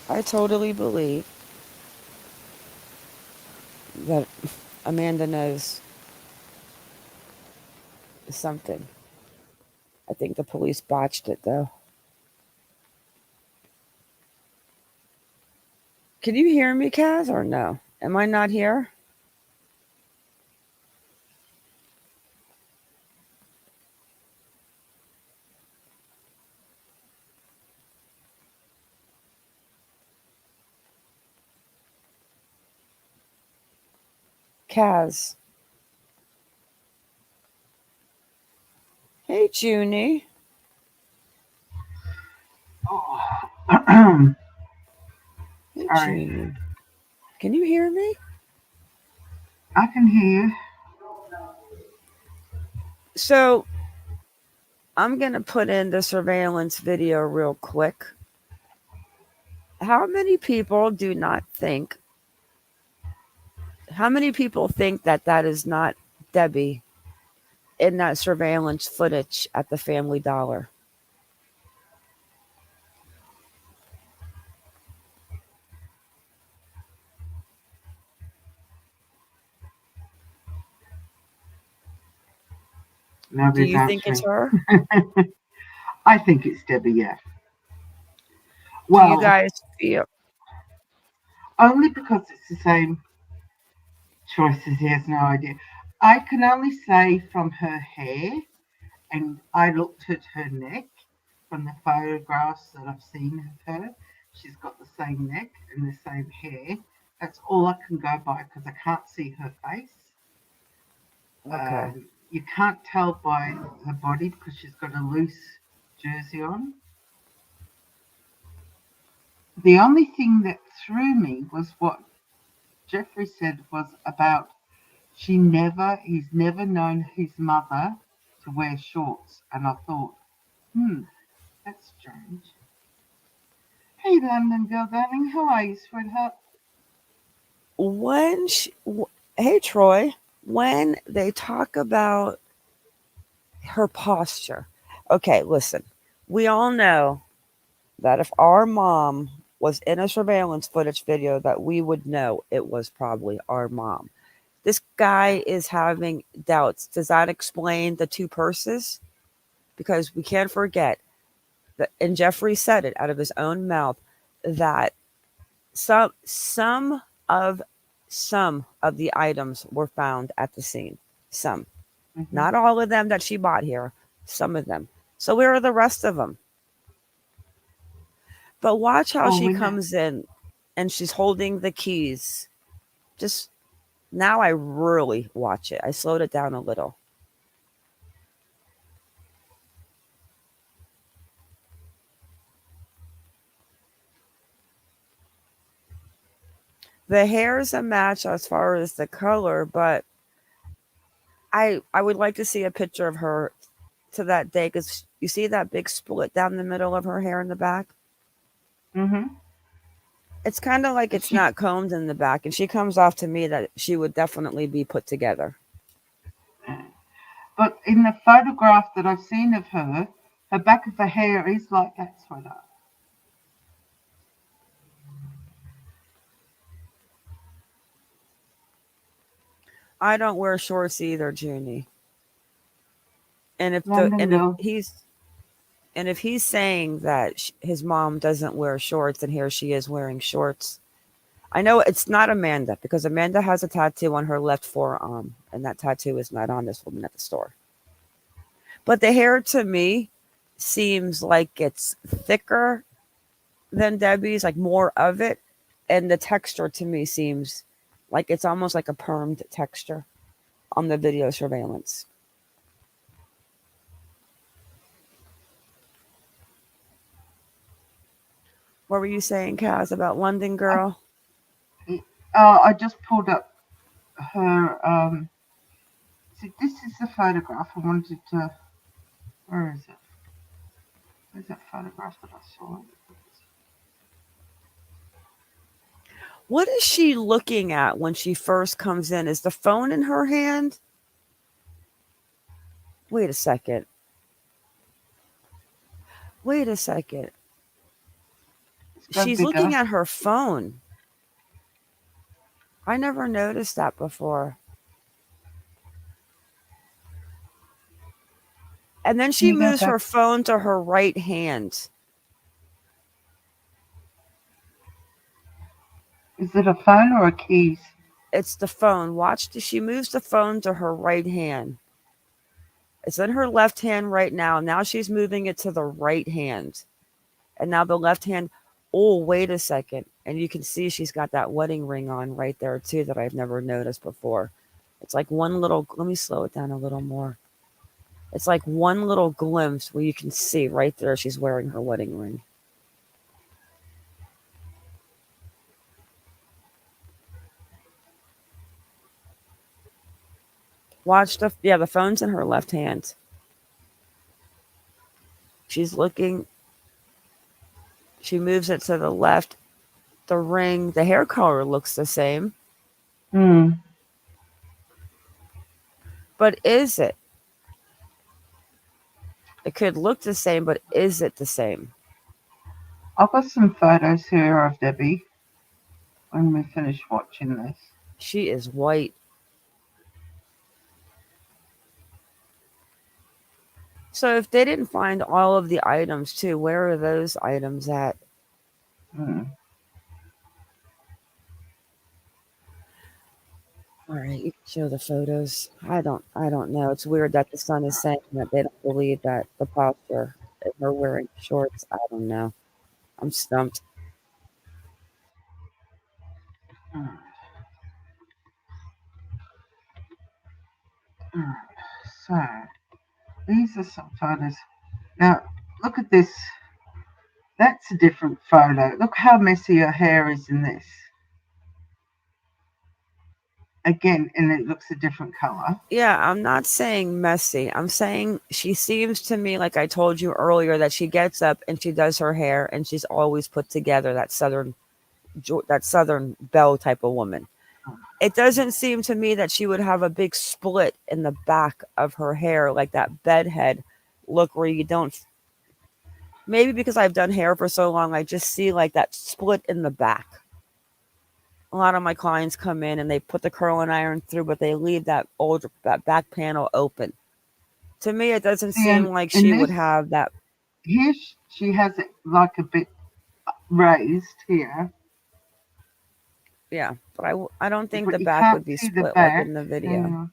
I totally believe that Amanda knows something. I think the police botched it, though. Can you hear me, Kaz, or no? Am I not here? Kaz. Hey, Junie. Oh. Hey, Sorry. Junie. Can you hear me? I can hear you. So I'm going to put in the surveillance video real quick. How many people think that that is not Debbie in that surveillance footage at the Family Dollar? Do Nobody's you think it's answering. her? I think it's Debbie, yeah. Do you Well, guys feel? only because it's the same choices. He has no idea. I can only say from her hair, and I looked at her neck from the photographs that I've seen of her. She's got the same neck and the same hair. That's all I can go by because I can't see her face. Okay. You can't tell by her body because she's got a loose jersey on. The only thing that threw me was what Jeffrey said was about he's never known his mother to wear shorts. And I thought, that's strange. Hey, London girl, darling, how are you, sweetheart? Hey, Troy, when they talk about her posture, okay, listen, we all know that if our mom was in a surveillance footage video, that we would know it was probably our mom. This guy is having doubts. Does that explain the two purses? Because we can't forget that, and Jeffrey said it out of his own mouth, that some of the items were found at the scene. Some. Mm-hmm. Not all of them that she bought here. Some of them. So where are the rest of them? But watch how she comes in and she's holding the keys. Just now I really watch it. I slowed it down a little. The hair is a match as far as the color, but I would like to see a picture of her to that day, because you see that big split down the middle of her hair in the back? Mm-hmm. It's kind of like it's not combed in the back, and she comes off to me that she would definitely be put together. But in the photograph that I've seen of her back of her hair is like that, sweetheart. I don't wear shorts either, Junie. And if he's saying that his mom doesn't wear shorts, and here she is wearing shorts. I know it's not Amanda, because Amanda has a tattoo on her left forearm, and that tattoo is not on this woman at the store. But the hair to me seems like it's thicker than Debbie's, like more of it, and the texture to me seems like it's almost like a permed texture on the video surveillance. What were you saying, Kaz, about London Girl? I just pulled up her. See, this is the photograph I wanted to. Where is it? Where's that photograph that I saw? What is she looking at when she first comes in? Is the phone in her hand? Wait a second. She's looking at her phone. I never noticed that before. And then she moves her phone to her right hand. Is it a phone or a keys? It's the phone. Watch, she moves the phone to her right hand. It's in her left hand right now. Now she's moving it to the right hand. And now the left hand. Oh, wait a second. And you can see she's got that wedding ring on right there too that I've never noticed before. It's like one little, let me slow it down a little more. It's like one little glimpse where you can see right there she's wearing her wedding ring. Watch the phone's in her left hand. She's looking, she moves it to the left. The ring, the hair color looks the same. But is it? It could look the same, but is it the same? I've got some photos here of Debbie when we finish watching this. She is white. So if they didn't find all of the items too, where are those items at? All right, you can show the photos. I don't know. It's weird that the son is saying that they don't believe that the posture and her wearing shorts. I don't know. I'm stumped. So these are some photos. Now look at this. That's a different photo. Look how messy her hair is in this. Again, and it looks a different color. Yeah, I'm not saying messy. I'm saying she seems to me, like I told you earlier, that she gets up and she does her hair and she's always put together, that southern belle type of woman. It doesn't seem to me that she would have a big split in the back of her hair, like that bedhead look where you don't. Maybe because I've done hair for so long, I just see like that split in the back. A lot of my clients come in and they put the curling iron through, but they leave that back panel open. To me, it doesn't seem like she would have that. Here she has it like a bit raised here. Yeah, but I don't think the back would be split like in the video. Yeah.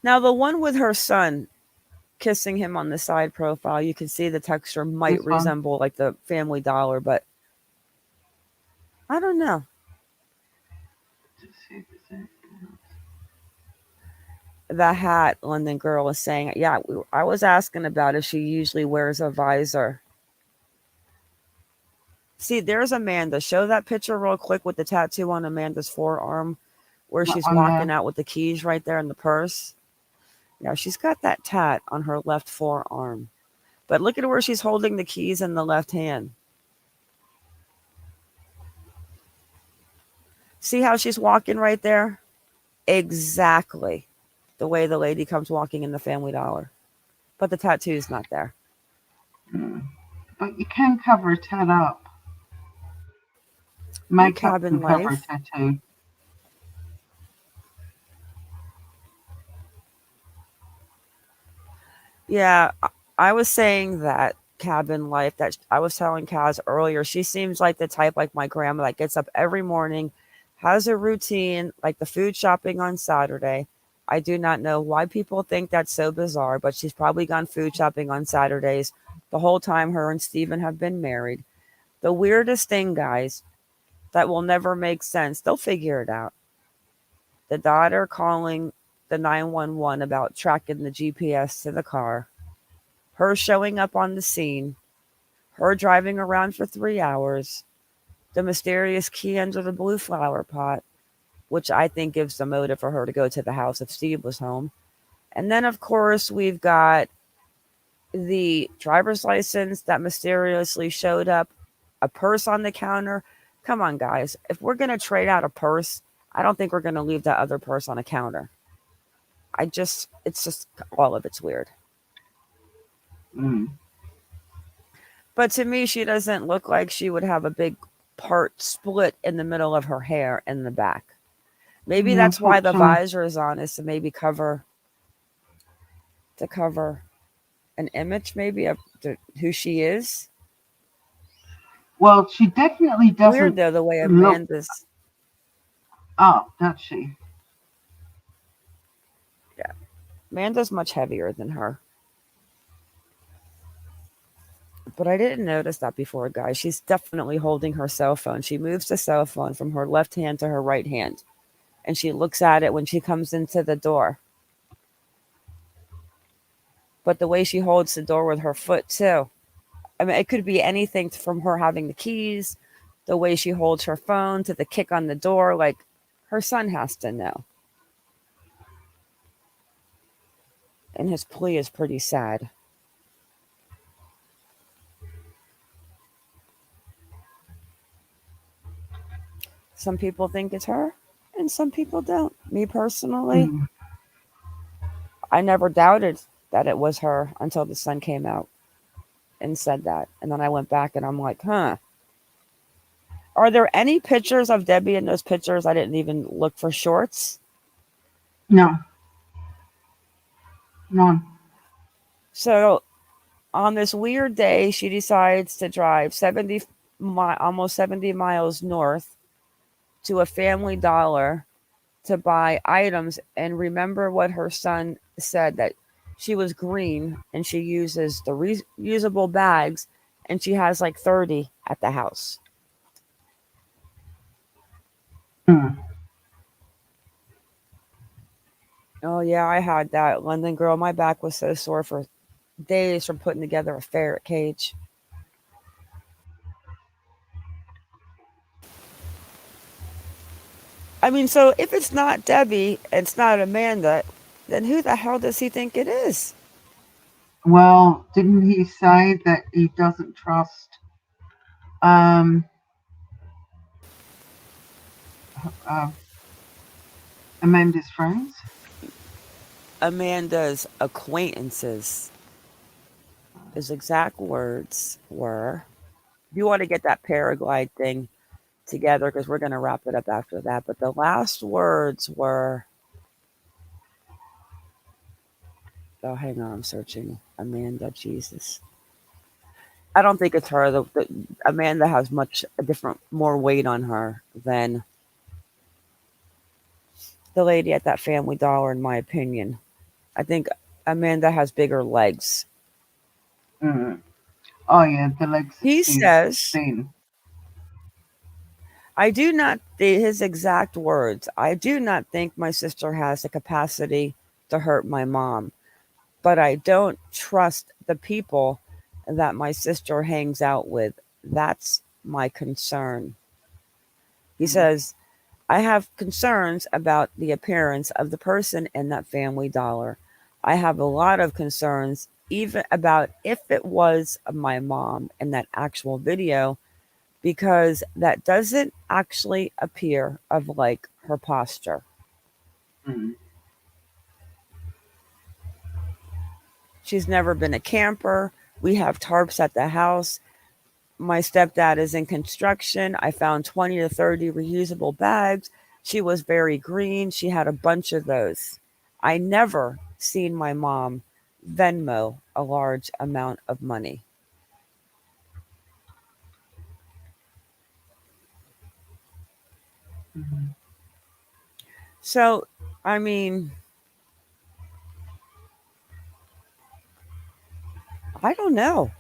Now, the one with her son kissing him on the side profile, you can see the texture might resemble like the Family Dollar, but I don't know. The hat, London Girl is saying, yeah, I was asking about if she usually wears a visor. See, there's Amanda. Show that picture real quick with the tattoo on Amanda's forearm where she's walking out with the keys right there in the purse. Yeah, she's got that tat on her left forearm. But look at where she's holding the keys in the left hand. See how she's walking right there? Exactly the way the lady comes walking in the Family Dollar. But the tattoo's not there. But you can cover a tat up. Makeup Cabin can cover Life. a tattoo. Yeah, I was saying that Cabin Life, that I was telling Kaz earlier, she seems like the type like my grandma that gets up every morning, has a routine, like the food shopping on Saturday. I do not know why people think that's so bizarre, but she's probably gone food shopping on Saturdays the whole time her and Steven have been married. The weirdest thing, guys, that will never make sense. They'll figure it out. The daughter calling the 911 about tracking the GPS to the car. Her showing up on the scene. Her driving around for 3 hours. The mysterious key under the blue flower pot, which I think gives the motive for her to go to the house if Steve was home. And then, of course, we've got the driver's license that mysteriously showed up, a purse on the counter. Come on, guys. If we're going to trade out a purse, I don't think we're going to leave that other purse on a counter. It's just, all of it's weird. But to me, she doesn't look like she would have a big part split in the middle of her hair in the back. Maybe that's why the visor is on, is to maybe cover an image, maybe of who she is. Well, she definitely doesn't. Weird though, the way Amanda's. Oh, does she? Yeah, Amanda's much heavier than her. But I didn't notice that before, guys. She's definitely holding her cell phone. She moves the cell phone from her left hand to her right hand, and she looks at it when she comes into the door. But the way she holds the door with her foot, too. I mean, it could be anything from her having the keys, the way she holds her phone, to the kick on the door. Like, her son has to know. And his plea is pretty sad. Some people think it's her, and some people don't. Me personally, I never doubted that it was her until the son came out and said that. And then I went back and I'm like, huh. Are there any pictures of Debbie in those pictures? I didn't even look for shorts. No. None. So on this weird day, she decides to drive almost 70 miles north to a Family Dollar to buy items. And remember what her son said, that she was green and she uses the reusable bags, and she has like 30 at the house. Oh yeah, I had that. London girl, my back was so sore for days from putting together a ferret cage. I mean, so if it's not Debbie, it's not Amanda, then who the hell does he think it is? Well, didn't he say that he doesn't trust Amanda's friends? Amanda's acquaintances. His exact words were, you want to get that Paraglide thing together because we're going to wrap it up after that. But the last words were, oh, hang on, I'm searching. Amanda, Jesus. I don't think it's her. Amanda has more weight on her than the lady at that Family Dollar, in my opinion. I think Amanda has bigger legs. Oh yeah, the legs. He says, his exact words, I do not think my sister has the capacity to hurt my mom, but I don't trust the people that my sister hangs out with. That's my concern. He says, I have concerns about the appearance of the person in that Family Dollar. I have a lot of concerns even about if it was my mom in that actual video, because that doesn't actually appear of like her posture. She's never been a camper. We have tarps at the house. My stepdad is in construction. I found 20 to 30 reusable bags. She was very green. She had a bunch of those. I never seen my mom Venmo a large amount of money. So, I mean, I don't know.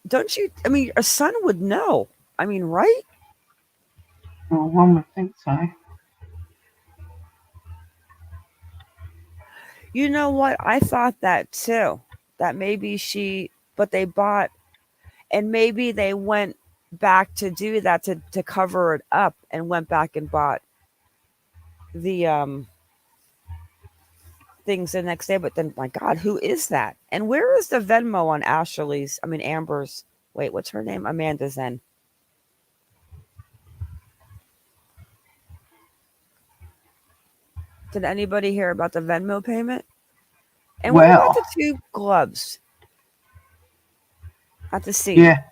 Don't you? I mean, a son would know. I mean, right? Well, one would think so. You know what? I thought that too. That maybe but they bought, and maybe they went back to do that to cover it up, and went back and bought the things the next day. But then, my God, who is that? And where is the Venmo on Amber's? Wait, what's her name? Amanda's in. Did anybody hear about the Venmo payment? And what about the 2 gloves at the scene? Yeah.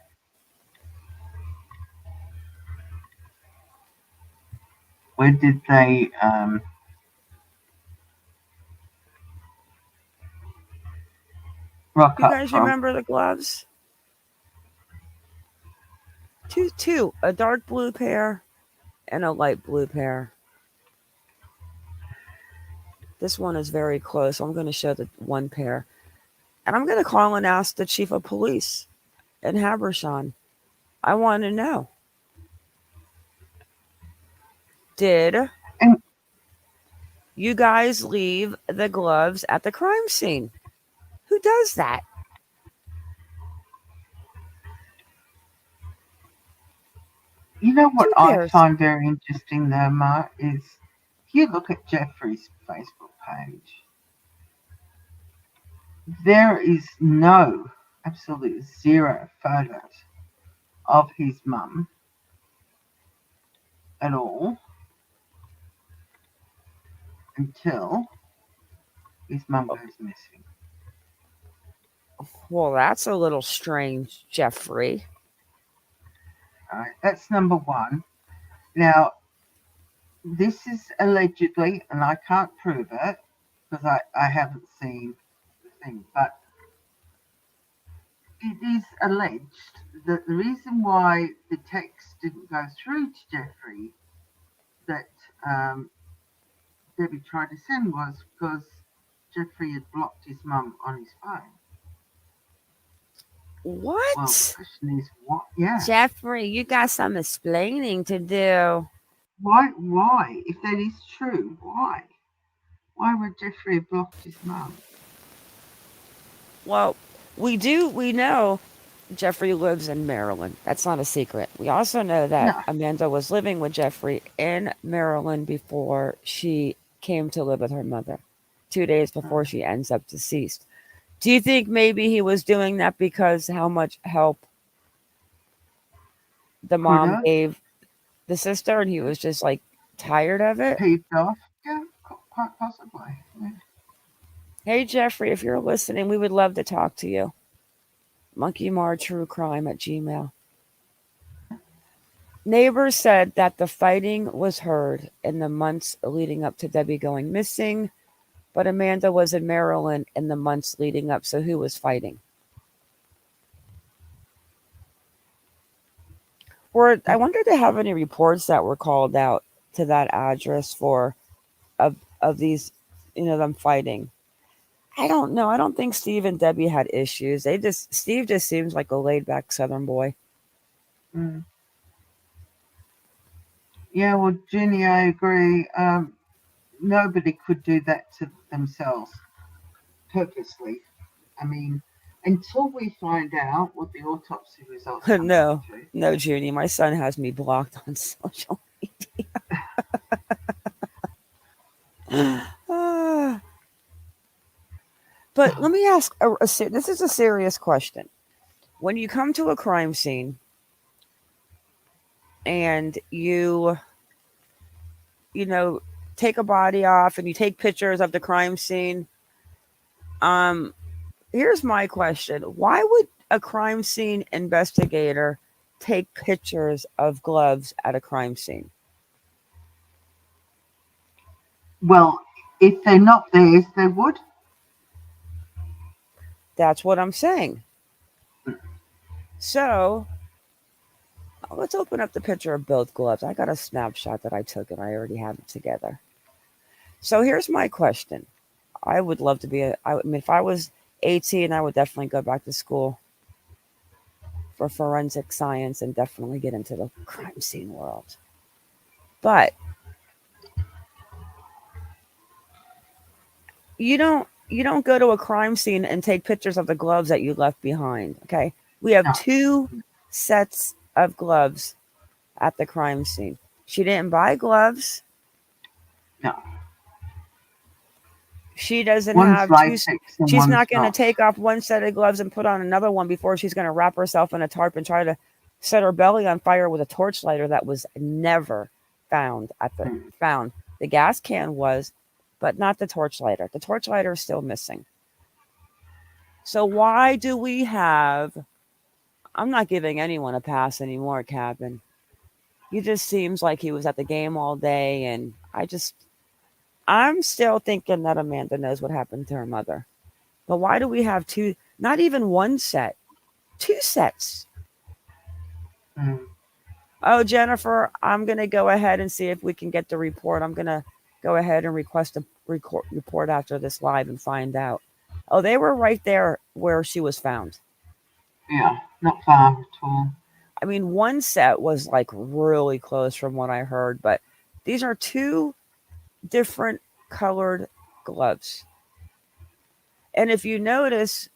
Where did they rock You up guys from? remember the gloves? Two, a dark blue pair and a light blue pair. This one is very close. I'm going to show the one pair. And I'm going to call and ask the chief of police in Habersham. I want to know. Did And you guys leave the gloves at the crime scene? Who does that? you know what Who I cares? find very interesting though, Mark, is if you look at Jeffrey's Facebook page, there is no, absolutely zero photos of his mum at all until his mum goes missing. Well, that's a little strange, Jeffrey. All right, that's number one. Now, this is allegedly, and I can't prove it because I haven't seen the thing, but it is alleged that the reason why the text didn't go through to Jeffrey that Debbie tried to send was because Jeffrey had blocked his mum on his phone. Well, the What? question is, what? Yeah. Jeffrey, you got some explaining to do. Why? Why? If that is true, why? Why would Jeffrey have blocked his mum? Well, we know Jeffrey lives in Maryland. That's not a secret. We also know that No. Amanda was living with Jeffrey in Maryland before she came to live with her mother, 2 days before she ends up deceased. Do you think maybe he was doing that because how much help the mom have. gave the sister and he was just like tired of it? Peeved off? Yeah, quite possibly. Yeah. Hey, Jeffrey, if you're listening, we would love to talk to you. MonkieMar@gmail.com. Neighbors said that the fighting was heard in the months leading up to Debbie going missing, but Amanda was in Maryland in the months leading up. So who was fighting? Or I wonder if they have any reports that were called out to that address for of these, them fighting. I don't know. I don't think Steve and Debbie had issues. Steve just seems like a laid back Southern boy. Mm. Yeah, well, Jenny, I agree. Nobody could do that to themselves purposely. I mean, until we find out what the autopsy results come No, to. no, Junie. My son has me blocked on social media. But let me ask, this is a serious question. When you come to a crime scene and you take a body off and you take pictures of the crime scene, here's my question. Why would a crime scene investigator take pictures of gloves at a crime scene? Well, if they're not theirs, they would. That's what I'm saying. So let's open up the picture of both gloves. I got a snapshot that I took and I already have it together. So here's my question. I would love to be if I was 18, I would definitely go back to school for forensic science and definitely get into the crime scene world. But you don't go to a crime scene and take pictures of the gloves that you left behind. Okay. We have 2 sets of gloves at the crime scene. She didn't buy gloves. No. She doesn't One's have latex two. and She's one's not going to not. take off one set of gloves and put on another one before she's going to wrap herself in a tarp and try to set her belly on fire with a torch lighter that was never found found. The gas can was, but not the torch lighter. The torch lighter is still missing. So why do we have? I'm not giving anyone a pass anymore, Captain. He just seems like he was at the game all day, and I'm still thinking that Amanda knows what happened to her mother. But why do we have 2, not even one set, 2 sets? Mm. Oh, Jennifer, I'm going to go ahead and see if we can get the report. I'm going to go ahead and request a report after this live and find out. Oh, they were right there where she was found. Yeah, not far at all. I mean, one set was like really close from what I heard, but these are two different colored gloves. And if you notice,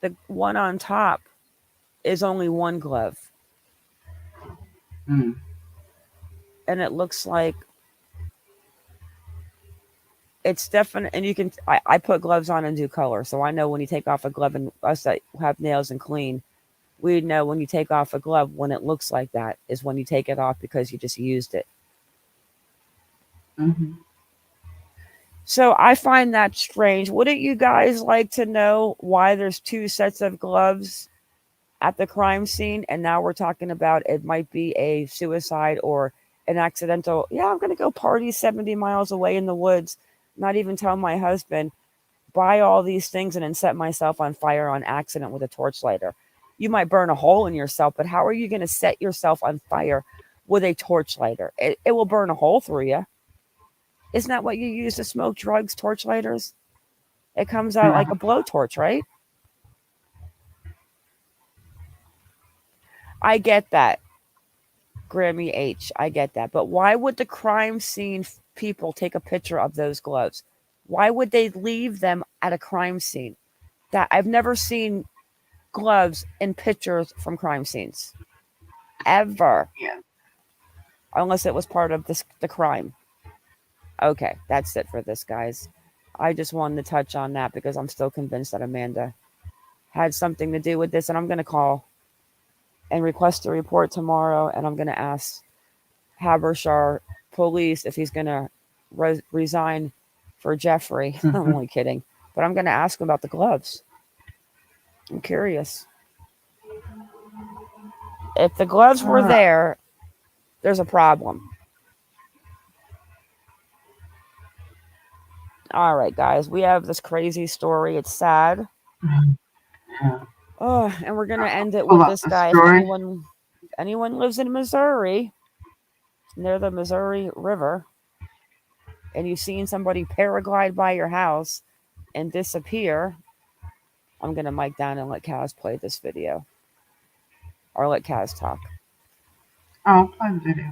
the one on top is only one glove. Mm. And it looks like it's definite. And you can, I put gloves on and do color. So I know when you take off a glove, and us that have nails and clean, we know when you take off a glove, when it looks like that is when you take it off because you just used it. Mm-hmm. So I find that strange. Wouldn't you guys like to know why there's two sets of gloves at the crime scene? And now we're talking about it might be a suicide or an accidental. Yeah, I'm going to go party 70 miles away in the woods, not even tell my husband, buy all these things and then set myself on fire on accident with a torchlighter. You might burn a hole in yourself, but how are you going to set yourself on fire with a torchlighter? It will burn a hole through you. Isn't that what you use to smoke drugs, torchlighters? It comes out like a blowtorch, right? I get that, Grammy H. I get that. But why would the crime scene people take a picture of those gloves? Why would they leave them at a crime scene? That I've never seen gloves in pictures from crime scenes. Ever. Yeah. Unless it was part of the crime. Okay, that's it for this, guys. I just wanted to touch on that because I'm still convinced that Amanda had something to do with this, and I'm going to call and request a report tomorrow, and I'm going to ask Habersham police if he's going to resign for Jeffrey. I'm only kidding, but I'm going to ask him about the gloves. I'm curious. If the gloves were there, there's a problem. All right, guys, we have this crazy story. It's sad. Yeah. Oh, and we're gonna end it with this guy. If anyone lives in Missouri, near the Missouri River, and you've seen somebody paraglide by your house and disappear, I'm gonna mic down and let Kaz play this video, or let Kaz talk. Oh, play the video.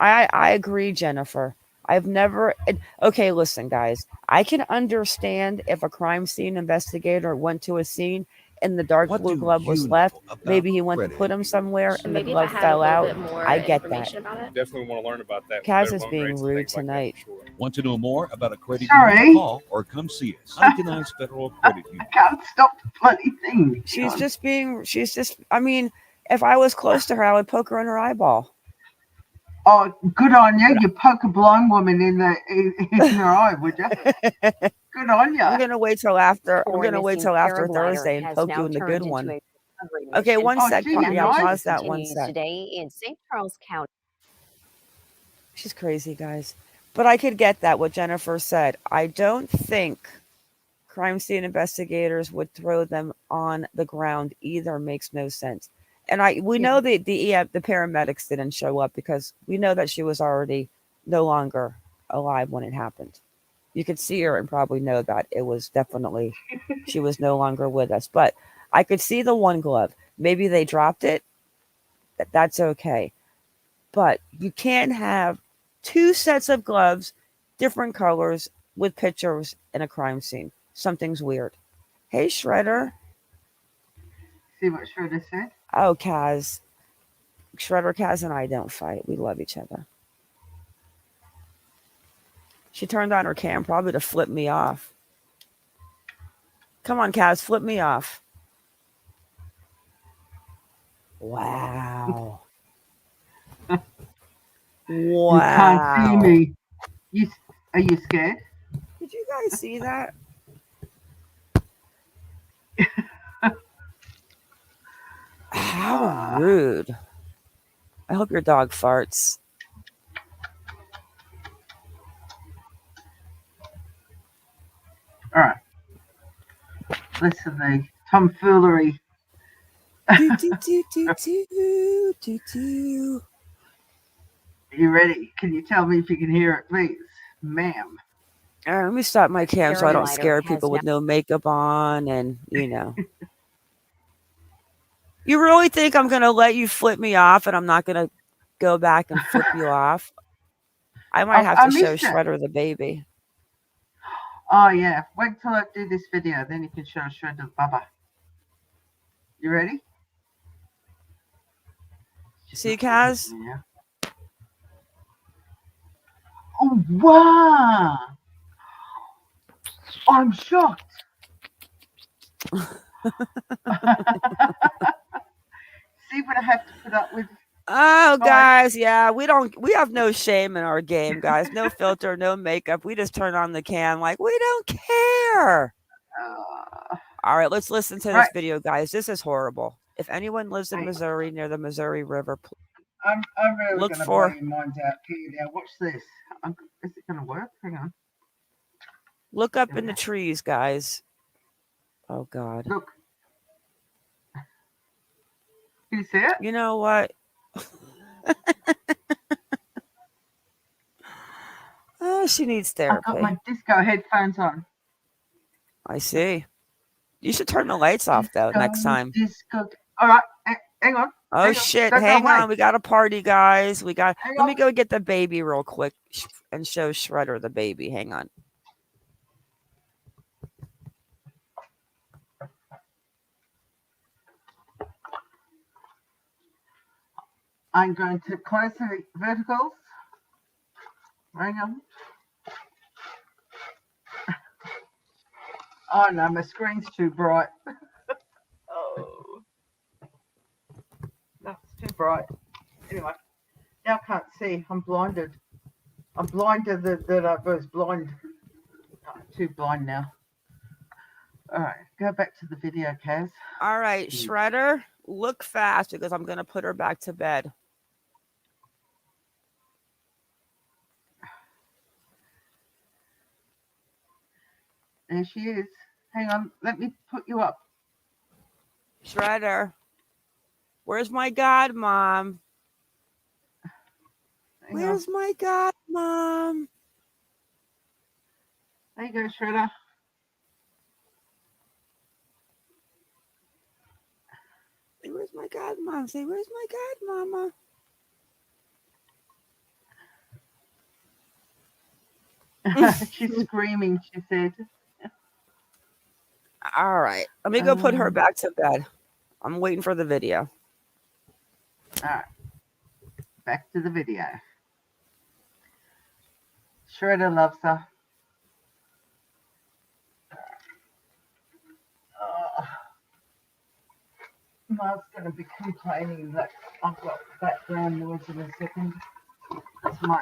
I agree, Jennifer. I've never. Okay, listen, guys. I can understand if a crime scene investigator went to a scene and the dark blue glove was left. Maybe he went to put him somewhere and the glove fell out. I get that. Definitely want to learn about that. Kaz is being rude tonight. Want to know more about a credit Sorry. union? Call or come see us. Itemized Federal Credit Union. I can't stop the bloody thing. I mean, if I was close to her, I would poke her in her eyeball. Oh, good on you. You poke a blind woman in her eye, would you? Good on you. I'm gonna wait till after. I'm gonna wait till after Thursday and poke you in the good one. Okay, one sec. Yeah, pause that 1 sec. Today in St. Charles County. She's crazy, guys. But I could get that, what Jennifer said. I don't think crime scene investigators would throw them on the ground either. Makes no sense. And we know the paramedics didn't show up because we know that she was already no longer alive when it happened. You could see her and probably know that it was definitely, she was no longer with us. But I could see the one glove. Maybe they dropped it. That's okay. But you can't have two sets of gloves, different colors, with pictures in a crime scene. Something's weird. Hey, Shredder. See what Shredder said? Oh, Kaz. Shredder, Kaz, and I don't fight. We love each other. She turned on her cam probably to flip me off. Come on, Kaz, flip me off. Wow. Wow. You can't see me. Are you scared? Did you guys see that? How rude. I hope your dog farts. All right. Listen to the tomfoolery. You ready? Can you tell me if you can hear it, please? Ma'am. All right, let me stop my cam so I don't scare people with no makeup on and, you know. You really think I'm going to let you flip me off and I'm not going to go back and flip you off? I might have I to show missed it. Shredder the baby. Oh yeah, wait till I do this video, then you can show Shredder Baba. You ready? See, Kaz? Yeah. Oh wow! I'm shocked. See what I have to put up with. Oh, guys, yeah, we have no shame in our game, guys. No filter, no makeup. We just turn on the cam like we don't care. All right, let's listen to this video, guys. This is horrible. If anyone lives in Missouri near the Missouri River, I'm really look going to for. blow your minds out here. Now watch this. Is it going to work? Hang on. Look up in the trees, guys. Oh God. Look. You see it? You know what? Oh, she needs therapy. I've got my disco headphones on. I see. You should turn the lights off though next time. Disco. All right, hang on. Oh shit! Hang on, we got a party, guys. Let me go get the baby real quick and show Shredder the baby. Hang on. I'm going to close the verticals. Hang on. Oh no, my screen's too bright. Oh, no, it's too bright. Anyway, now I can't see. I'm blinded. I'm blinded that I was blind. I'm too blind now. All right, go back to the video, Kaz. All right, Shredder, look fast because I'm going to put her back to bed. There she is. Hang on, let me put you up. Shredder, where's my godmom? Where's my godmom? There you go, Shredder. Where's my godmom? Say, where's my godmama? She's screaming, she said. All right, let me go put her back to bed. I'm waiting for the video. All right, back to the video. Shredder loves her. Mom's going to be complaining that I've got background noise in a second. That's my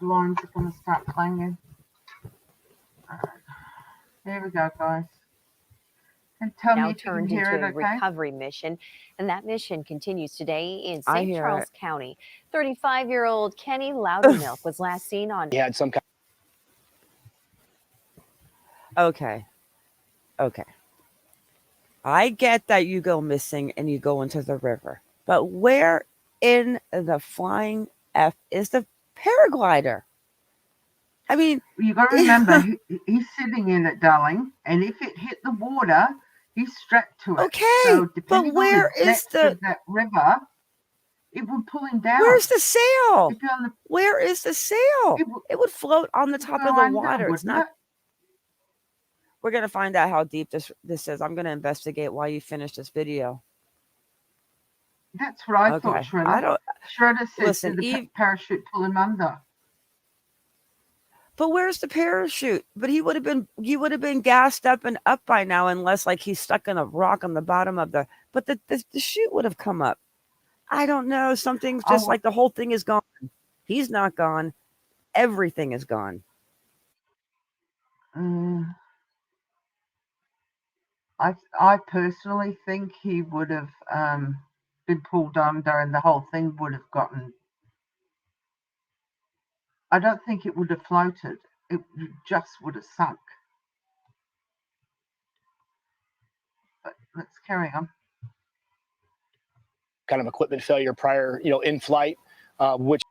blinds are going to start clanging. All right. There we go, guys. And tell me if you can hear it, okay? Recovery mission, and that mission continues today in St. Charles County. 35-year-old Kenny Loudermilk was last seen on. He had some kind. Okay. I get that you go missing and you go into the river, but where in the flying F is the paraglider? I mean, you got to remember, he's sitting in it, darling, and if it hit the water, he's strapped to it. Okay, so but where is that river? It would pull him down. Where's the sail? Where is the sail? It would float on the top of the water. It's not. We're going to find out how deep this is. I'm going to investigate while you finish this video. That's what I thought, Shredder. Shredder said the parachute pull him under. But where's the parachute? But he would have been gassed up and up by now, unless like he's stuck in a rock on the bottom of the. But the chute would have come up. I don't know. Something's just like the whole thing is gone. He's not gone. Everything is gone. I personally think he would have been pulled under and the whole thing would have gotten. I don't think it would have floated. It just would have sunk. But let's carry on. Kind of equipment failure prior, in flight, which.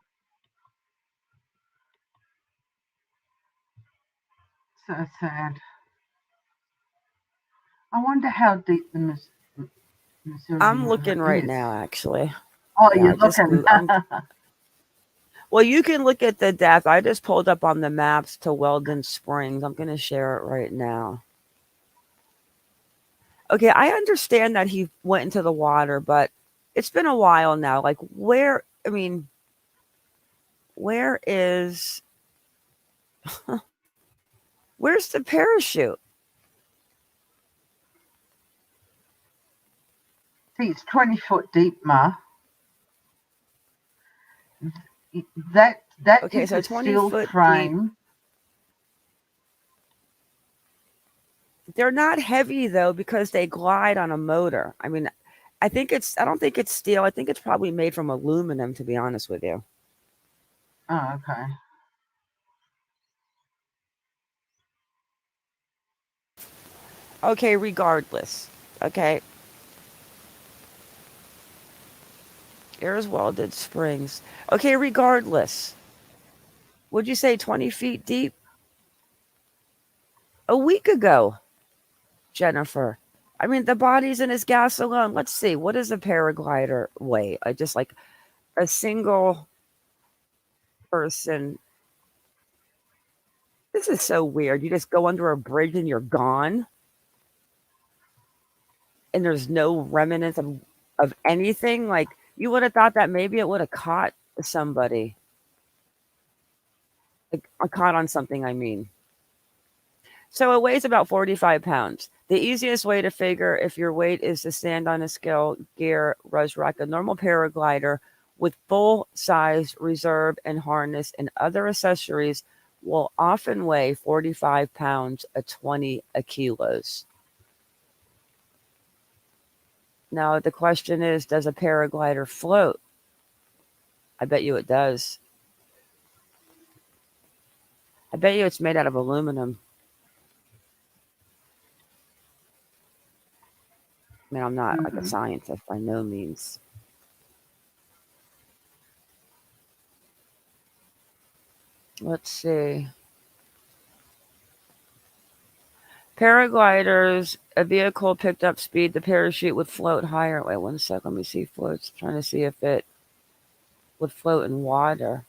So sad. I wonder how deep the I'm looking right now, actually. Oh, Yeah, you're looking. Well, you can look at the depth. I just pulled up on the maps to Weldon Springs. I'm going to share it right now. Okay, I understand that he went into the water, but it's been a while now. Like, where is, where's the parachute? See, it's 20 foot deep, Ma. That Okay, is so a 20 steel foot frame. deep. They're not heavy, though, because they glide on a motor. I mean, I don't think it's steel. I think it's probably made from aluminum, to be honest with you. Oh, okay. Okay, regardless. Okay. Here's Welded Springs. Okay, regardless. Would you say 20 feet deep? A week ago, Jennifer. I mean, the body's in his gas alone. Let's see. What does a paraglider weigh? Just like a single person. This is so weird. You just go under a bridge and you're gone. And there's no remnants of anything. Like, you would have thought that maybe it would have caught somebody. Like, caught on something, I mean. So it weighs about 45 pounds. The easiest way to figure if your weight is to stand on a scale, gear, rush rack, a normal paraglider with full size reserve and harness and other accessories will often weigh 45 pounds at 20 kilos. Now, the question is, does a paraglider float? I bet you it does. I bet you it's made out of aluminum. I mean, I'm not like a scientist by no means. Let's see. Paragliders, a vehicle picked up speed, the parachute would float higher. Wait 1 sec, let me see floats. Trying to see if it would float in water.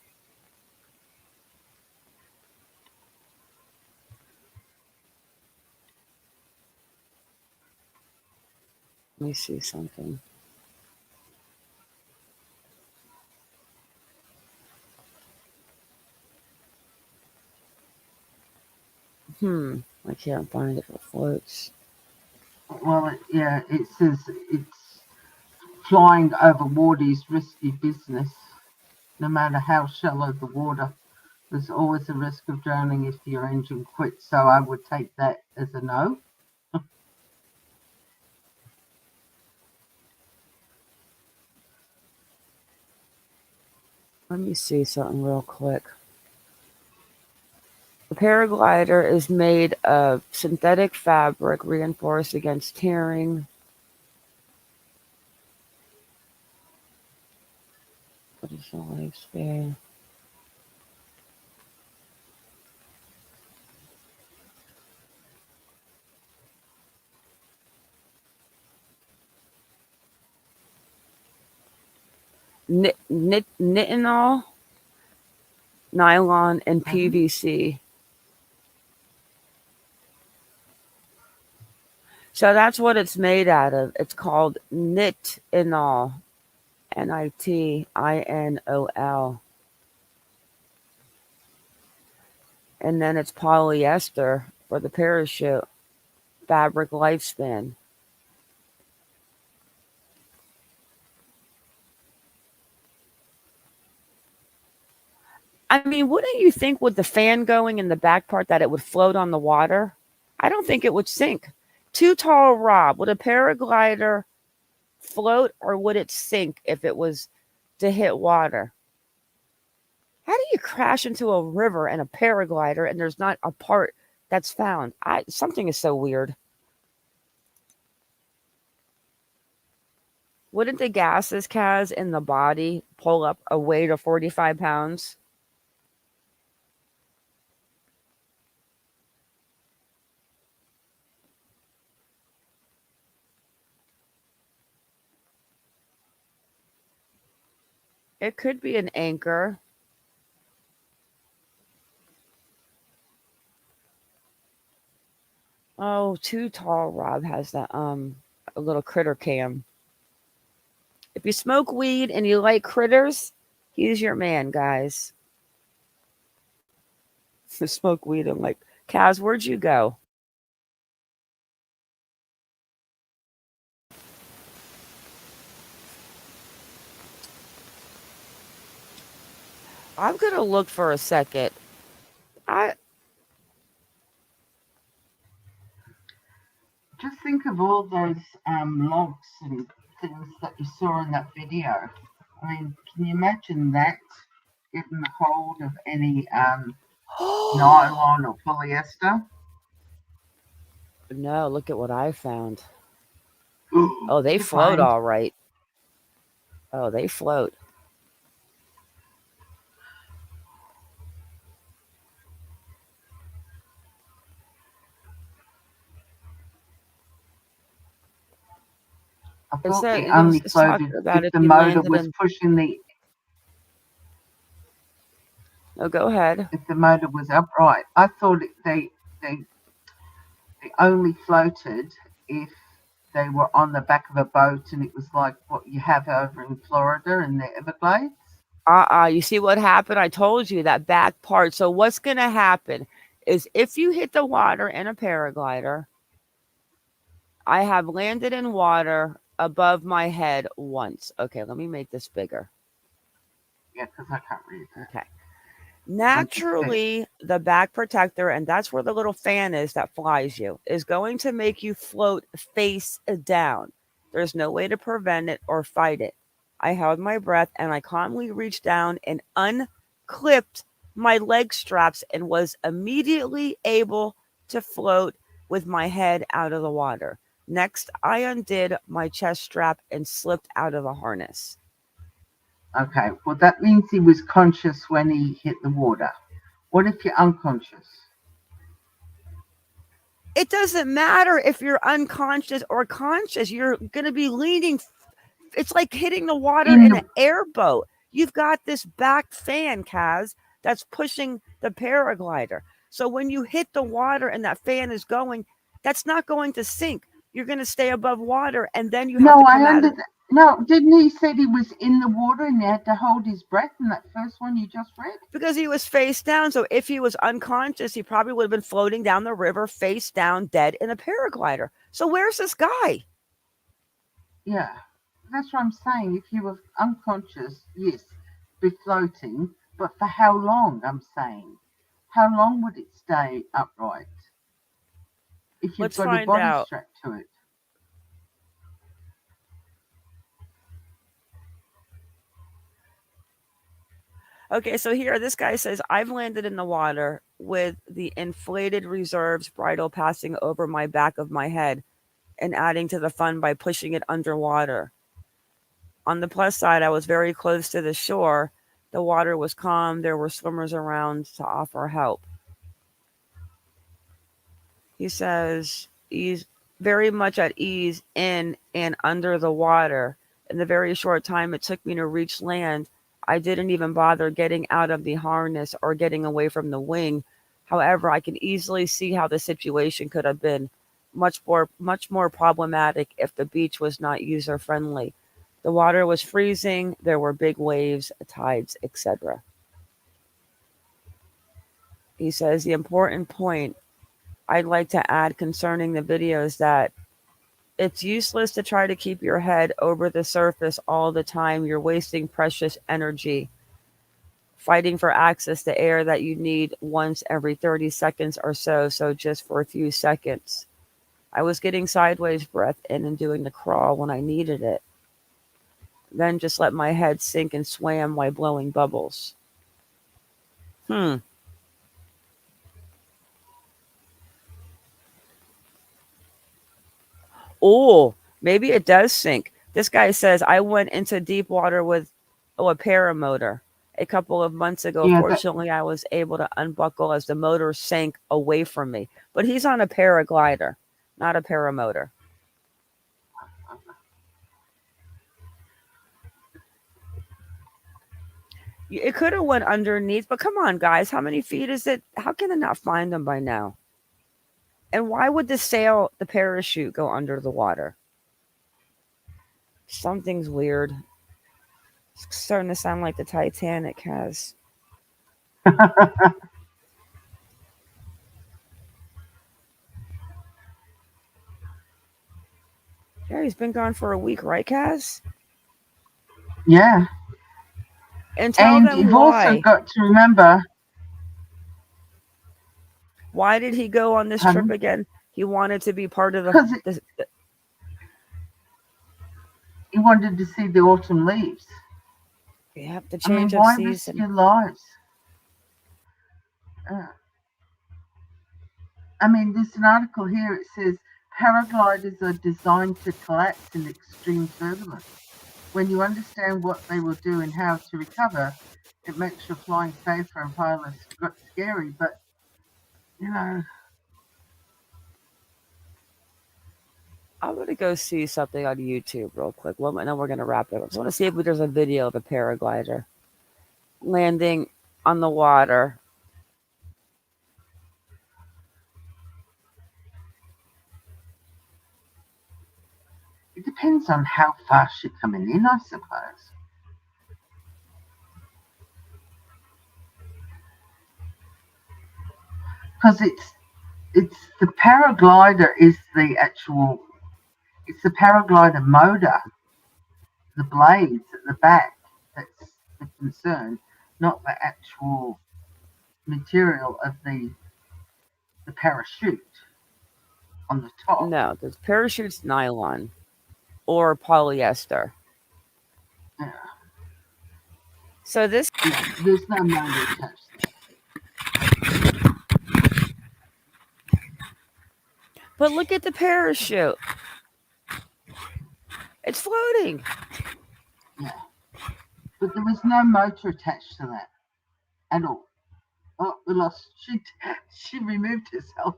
Let me see something. I can't find it if it floats. Well, it says it's flying over water is risky business. No matter how shallow the water, there's always a risk of drowning if your engine quits. So I would take that as a no. Let me see something real quick. The paraglider is made of synthetic fabric reinforced against tearing. What is the lifespan? Nitinol, nylon, and PVC. So that's what it's made out of. It's called nitinol, Nitinol. And then it's polyester for the parachute fabric lifespan. I mean, wouldn't you think with the fan going in the back part that it would float on the water? I don't think it would sink. Too tall, Rob. Would a paraglider float or would it sink if it was to hit water? How do you crash into a river in a paraglider and there's not a part that's found? Something is so weird. Wouldn't the gases, Kaz, in the body pull up a weight of 45 pounds? It could be an anchor. Oh, Too Tall Rob has that a little critter cam. If you smoke weed and you like critters, he's your man, guys. Smoke weed and like, Kaz, where'd you go? I'm gonna look for a second. Just think of all those logs and things that you saw in that video. I mean, can you imagine that getting hold of any nylon or polyester? No, look at what I found. Oh, they float all right. Oh, they float. I thought they only floated if the motor was pushing the... Oh, go ahead. If the motor was upright. I thought they only floated if they were on the back of a boat and it was like what you have over in Florida in the Everglades. You see what happened? I told you that back part. So what's going to happen is if you hit the water in a paraglider, I have landed in water above my head once. Okay, let me make this bigger. Yeah, because I can't read that. Okay. Naturally, the back protector, and that's where the little fan is that flies you, is going to make you float face down. There's no way to prevent it or fight it. I held my breath and I calmly reached down and unclipped my leg straps and was immediately able to float with my head out of the water. Next, I undid my chest strap and slipped out of the harness. Okay, well, that means he was conscious when he hit the water. What if you're unconscious? It doesn't matter if you're unconscious or conscious. You're going to be leaning. It's like hitting the water in an airboat. You've got this back fan, Kaz, that's pushing the paraglider. So when you hit the water and that fan is going, that's not going to sink. You're going to stay above water, and then you have to come out of... No, didn't he say he was in the water and he had to hold his breath in that first one you just read? Because he was face down. So if he was unconscious, he probably would have been floating down the river face down, dead in a paraglider. So where's this guy? Yeah, that's what I'm saying. If you were unconscious, yes, be floating. But for how long, I'm saying? How long would it stay upright? If you've got a body strapped to it. Okay, so here, this guy says, I've landed in the water with the inflated reserves bridle passing over my back of my head and adding to the fun by pushing it underwater. On the plus side, I was very close to the shore. The water was calm. There were swimmers around to offer help. He says he's very much at ease in and under the water. In the very short time it took me to reach land, I didn't even bother getting out of the harness or getting away from the wing. However, I can easily see how the situation could have been much more problematic if the beach was not user-friendly. The water was freezing, there were big waves, tides, etc. He says the important point I'd like to add concerning the video is that it's useless to try to keep your head over the surface all the time. You're wasting precious energy fighting for access to air that you need once every 30 seconds or so just for a few seconds. I was getting sideways breath in and doing the crawl when I needed it. Then just let my head sink and swam while blowing bubbles. Oh, maybe it does sink. This guy says, I went into deep water with a paramotor a couple of months ago. Yeah, fortunately, I was able to unbuckle as the motor sank away from me. But he's on a paraglider, not a paramotor. It could have went underneath, but come on, guys. How many feet is it? How can they not find them by now? And why would the parachute go under the water? Something's weird. It's starting to sound like the Titanic has. Yeah, he's been gone for a week, right, Kaz? Yeah. And tell them you've why. also got to remember. Why did he go on this trip again? He wanted to be part of he wanted to see the autumn leaves. You have to change why of season. risk your lives? There's an article here. It says paragliders are designed to collapse in extreme turbulence. When you understand what they will do and how to recover, it makes your flying safer and far less scary. But I'm going to go see something on YouTube real quick. Well, and then we're going to wrap it up. I just want to see if there's a video of a paraglider landing on the water. it depends on how fast you're coming in, I suppose. Because it's the paraglider is the actual. It's the paraglider motor, the blades at the back, that's the concern, not the actual material of the parachute on the top. No, the parachute's nylon or polyester. Yeah. So this... There's no motor attached to it. But look at the parachute. It's floating. Yeah. But there was no motor attached to that at all. Oh, we lost. She removed herself.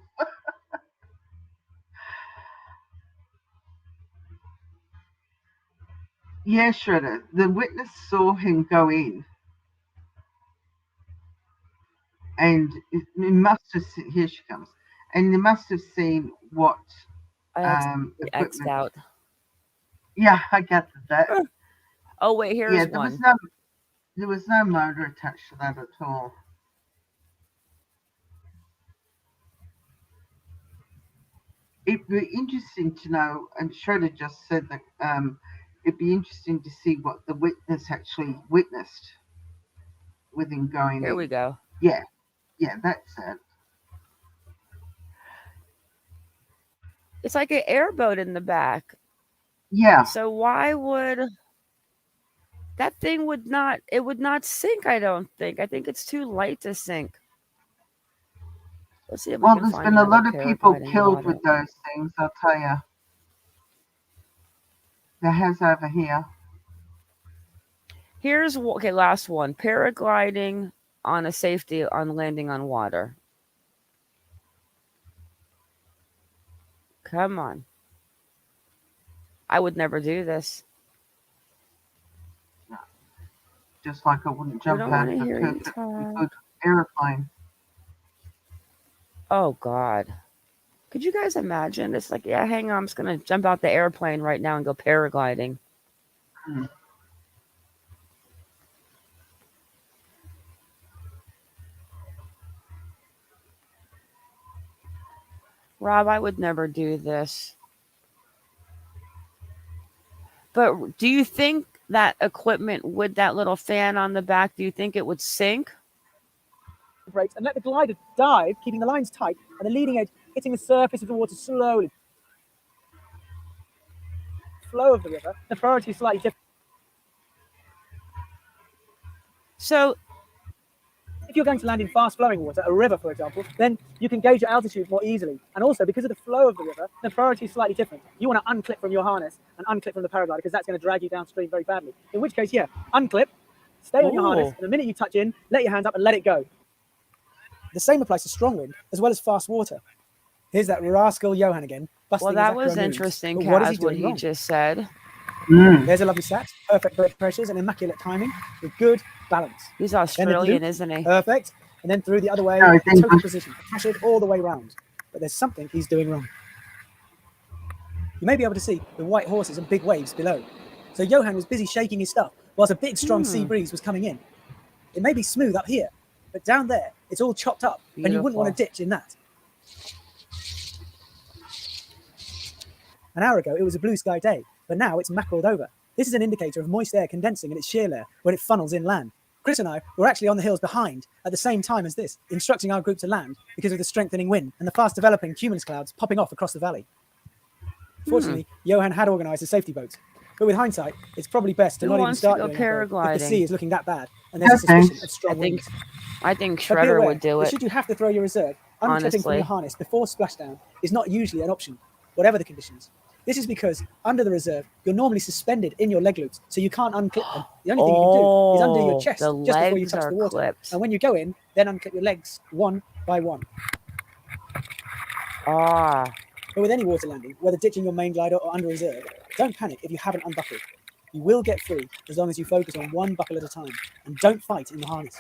Yeah, Shredder. The witness saw him go in. And he must have seen, here she comes. And they must have seen what X'd out. Yeah, I gathered that. Oh wait, here's one. There was no motor attached to that at all. It'd be interesting to know, and Shredder just said that it'd be interesting to see what the witness actually witnessed with him going in. Here we go. Yeah, that's it. It's like an airboat in the back. Yeah. So why would that thing would not sink, I don't think. I think it's too light to sink. Let's see if we can there's find been a lot of paragliding people killed water. with those things, I'll tell you. There has over here. Here's last one. Paragliding on a safety on landing on water. Come on. I would never do this. No. Just like I wouldn't jump out of a good airplane. Oh God. Could you guys imagine? It's like, yeah, hang on, I'm just gonna jump out the airplane right now and go paragliding. Rob, I would never do this. But do you think that equipment with that little fan on the back, do you think it would sink? Brakes and let the glider dive, keeping the lines tight and the leading edge hitting the surface of the water slowly. Flow of the river, the priority is slightly different. So, if you're going to land in fast-flowing water, a river, for example, then you can gauge your altitude more easily. And also, because of the flow of the river, the priority is slightly different. You want to unclip from your harness and unclip from the paraglider because that's going to drag you downstream very badly. In which case, yeah, unclip, stay on your harness, and the minute you touch in, let your hands up and let it go. The same applies to strong wind as well as fast water. Here's that rascal Johan again. Well, that was interesting, Kaz, what he just said. There's a lovely sat, perfect blood pressures and immaculate timing with good balance. He's Then the Australian, loop, isn't he? perfect. And then through the other way, No, I think total precision, cashed all the way round. But there's something he's doing wrong. You may be able to see the white horses and big waves below. So Johan was busy shaking his stuff whilst a big strong sea breeze was coming in. It may be smooth up here, but down there, it's all chopped up, and you wouldn't want to ditch in that. An hour ago, it was a blue sky day, but now it's mackereled over. This is an indicator of moist air condensing in its shear layer when it funnels inland. Chris and I were actually on the hills behind at the same time as this, instructing our group to land because of the strengthening wind and the fast developing cumulus clouds popping off across the valley. Fortunately, Johan had organised a safety boat, but with hindsight, it's probably best to not even start doing it if the sea is looking that bad and there's a suspicion of strong winds. I think But be Shredder aware would do that it. should you have to throw your reserve, unclipping from Honestly. your harness before splashdown is not usually an option, whatever the conditions. This is because under the reserve, you're normally suspended in your leg loops, so you can't unclip them. The only thing you can do is undo your chest the just before you legs touch are the water. clipped. And when you go in, then unclip your legs one by one. Ah. But with any water landing, whether ditching your main glider or under reserve, don't panic if you haven't unbuckled. You will get free as long as you focus on one buckle at a time and don't fight in the harness.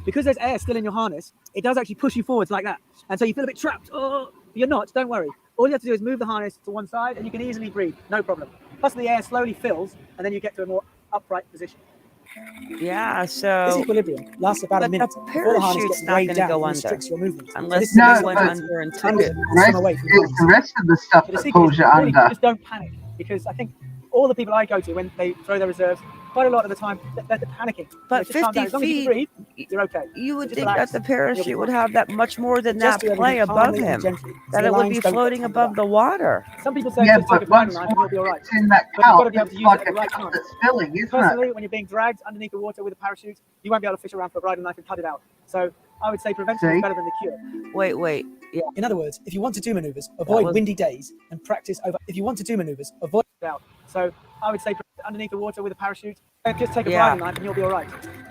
Because there's air still in your harness, it does actually push you forwards like that. And so you feel a bit trapped. Oh, but you're not, don't worry. All you have to do is move the harness to one side and you can easily breathe, no problem. Plus the air slowly fills and then you get to a more upright position. Yeah, so This equilibrium lasts about a minute the before the harness parachute's gets not weighed going to down go and under restricts your movement. unless No, you went but under and took under it. and swim away from the It's the rest of the stuff the that secret pulls is you really under. just don't panic, because I think all the people I go to when they throw their reserves, quite a lot of the time they're panicking. But Just calm down. 50 As long as you feet, can breathe, you're okay. you would Just think relax, that the and you'll be parachute would fine. have that much more than Just that do play everything above calmly and him. gently, so That the it would lines be don't get floating tangled above up. the water. Some people say Yeah, just take a but once Vigilant knife and you'll be all right. it's in that But you've got cup, to be able to it's use it like at the a right cup time. that's filling, isn't it? Personally, when you're being dragged underneath the water with a parachute, you won't be able to fish around for a bridle knife and cut it out. So I would say prevention is better than the cure. Wait. Yeah. In other words, if you want to do maneuvers, avoid windy days and practice over. If you want to do maneuvers, avoid out. So I would say underneath the water with a parachute, just take a bridle knife and you'll be all right.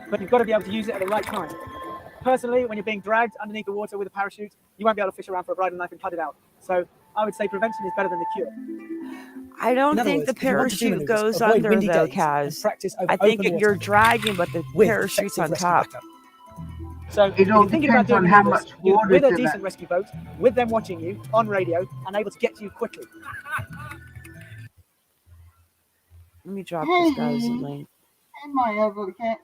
But you've got to be able to use it at the right time. Personally, when you're being dragged underneath the water with a parachute, you won't be able to fish around for a bridle knife and cut it out. So I would say prevention is better than the cure. I don't In other think words, the if you want to do parachute maneuvers, goes avoid under windy though, days and Kaz. practice over I think open you're water dragging, but the with parachute's effective on rescue top. backup. So if It all you're thinking about depends doing on how maneuvers, much do it water's with a in decent it. rescue boat, with them watching you on radio and able to get to you quickly. Let me drop this guy's link. Hey, my other cats.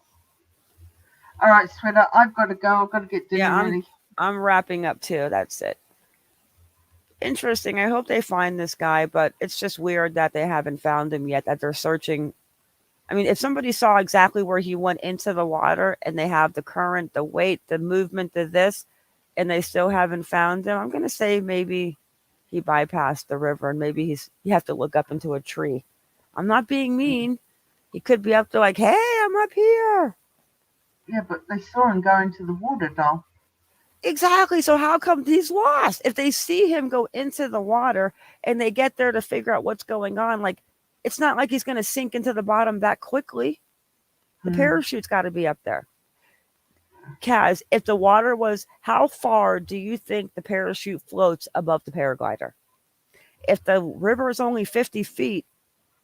All right, sweetheart, I've got to go. I've got to get dinner Yeah, ready. I'm wrapping up too. That's it. Interesting. I hope they find this guy, but it's just weird that they haven't found him yet, that they're searching. I mean, if somebody saw exactly where he went into the water and they have the current, the weight, the movement of this, and they still haven't found him, I'm going to say maybe he bypassed the river and maybe you have to look up into a tree. I'm not being mean. He could be up there like, hey, I'm up here. Yeah, but they saw him go into the water, doll. Exactly. So how come he's lost? If they see him go into the water and they get there to figure out what's going on, like, it's not like he's going to sink into the bottom that quickly. The parachute's got to be up there. Kaz, if the water was, how far do you think the parachute floats above the paraglider? If the river is only 50 feet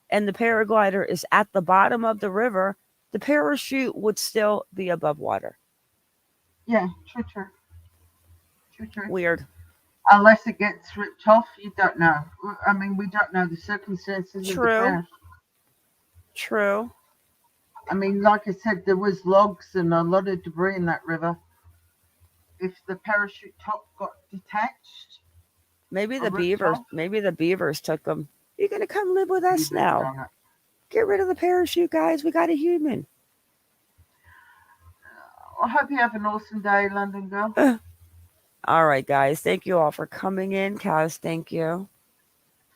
and the paraglider is at the bottom of the river, the parachute would still be above water. Yeah, true. Weird. Unless it gets ripped off, you don't know. I mean, we don't know the circumstances of the crash. True. I mean, like I said, there was logs and a lot of debris in that river. If the parachute top got detached, maybe the beavers took them. You're gonna come live with us now. Get rid of the parachute, guys. We got a human. I hope you have an awesome day, London girl. All right, guys. Thank you all for coming in. Kaz, thank you.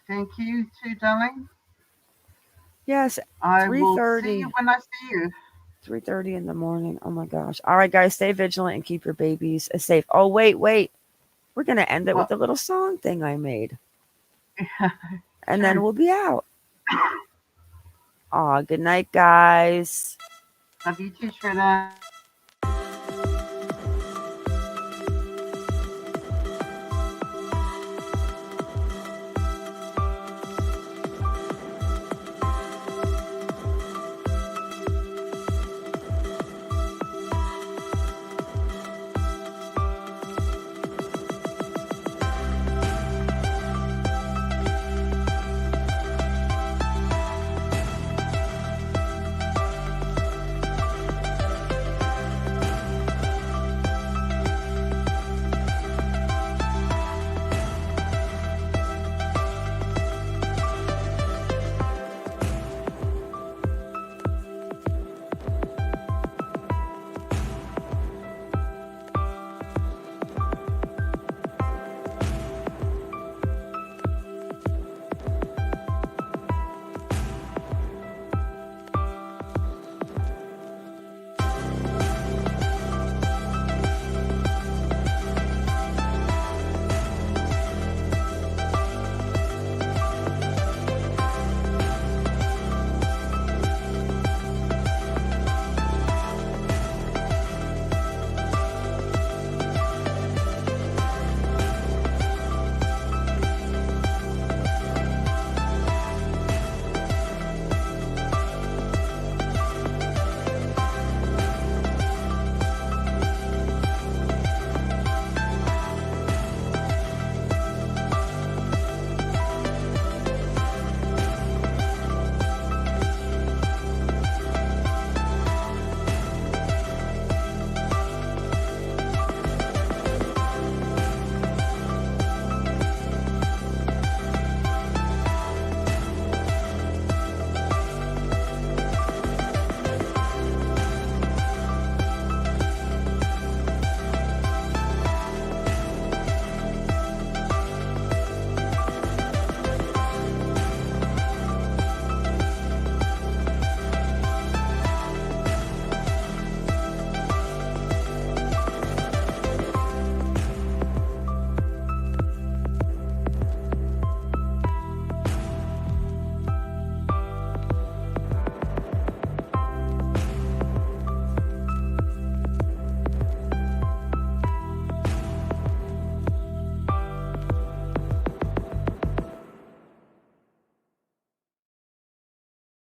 Thank you too, darling. Yes, I 3:30. will see you when I see you. 3:30 in the morning. Oh my gosh. All right, guys, stay vigilant and keep your babies safe. Oh, wait. We're going to end it with a little song thing I made. And then we'll be out. Good night, guys. Love you too, Shredder.